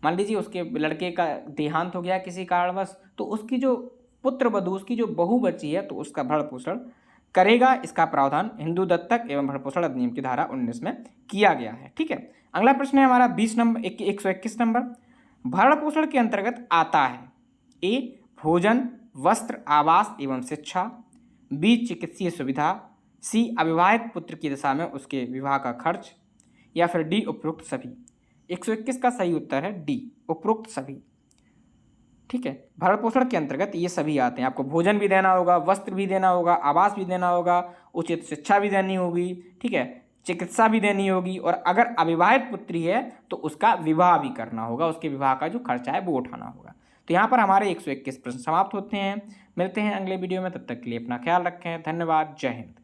मान लीजिए उसके लड़के का देहांत हो गया किसी कारणवश, तो उसकी जो पुत्रवधू, उसकी जो बहू बची है, तो उसका भरण पोषण करेगा। इसका प्रावधान हिंदू दत्तक एवं भरण पोषण अधिनियम की धारा 19 में किया गया है। ठीक है, अगला प्रश्न है हमारा 20 नंबर 121 नंबर, भरण पोषण के अंतर्गत आता है? ए भोजन, वस्त्र, आवास एवं शिक्षा, बी चिकित्सीय सुविधा, सी अविवाहित पुत्र की दशा में उसके विवाह का खर्च, या फिर डी उपरोक्त सभी। 121 का सही उत्तर है डी, उपरोक्त सभी। ठीक है, भरण पोषण के अंतर्गत ये सभी आते हैं। आपको भोजन भी देना होगा, वस्त्र भी देना होगा, आवास भी देना होगा, उचित शिक्षा भी देनी होगी, ठीक है, चिकित्सा भी देनी होगी, और अगर अविवाहित पुत्री है तो उसका विवाह भी करना होगा, उसके विवाह का जो खर्चा है वो उठाना होगा। तो यहाँ पर हमारे 121 प्रश्न समाप्त होते हैं। मिलते हैं अगले वीडियो में, तब तक के लिए अपना ख्याल रखें। धन्यवाद, जय हिंद।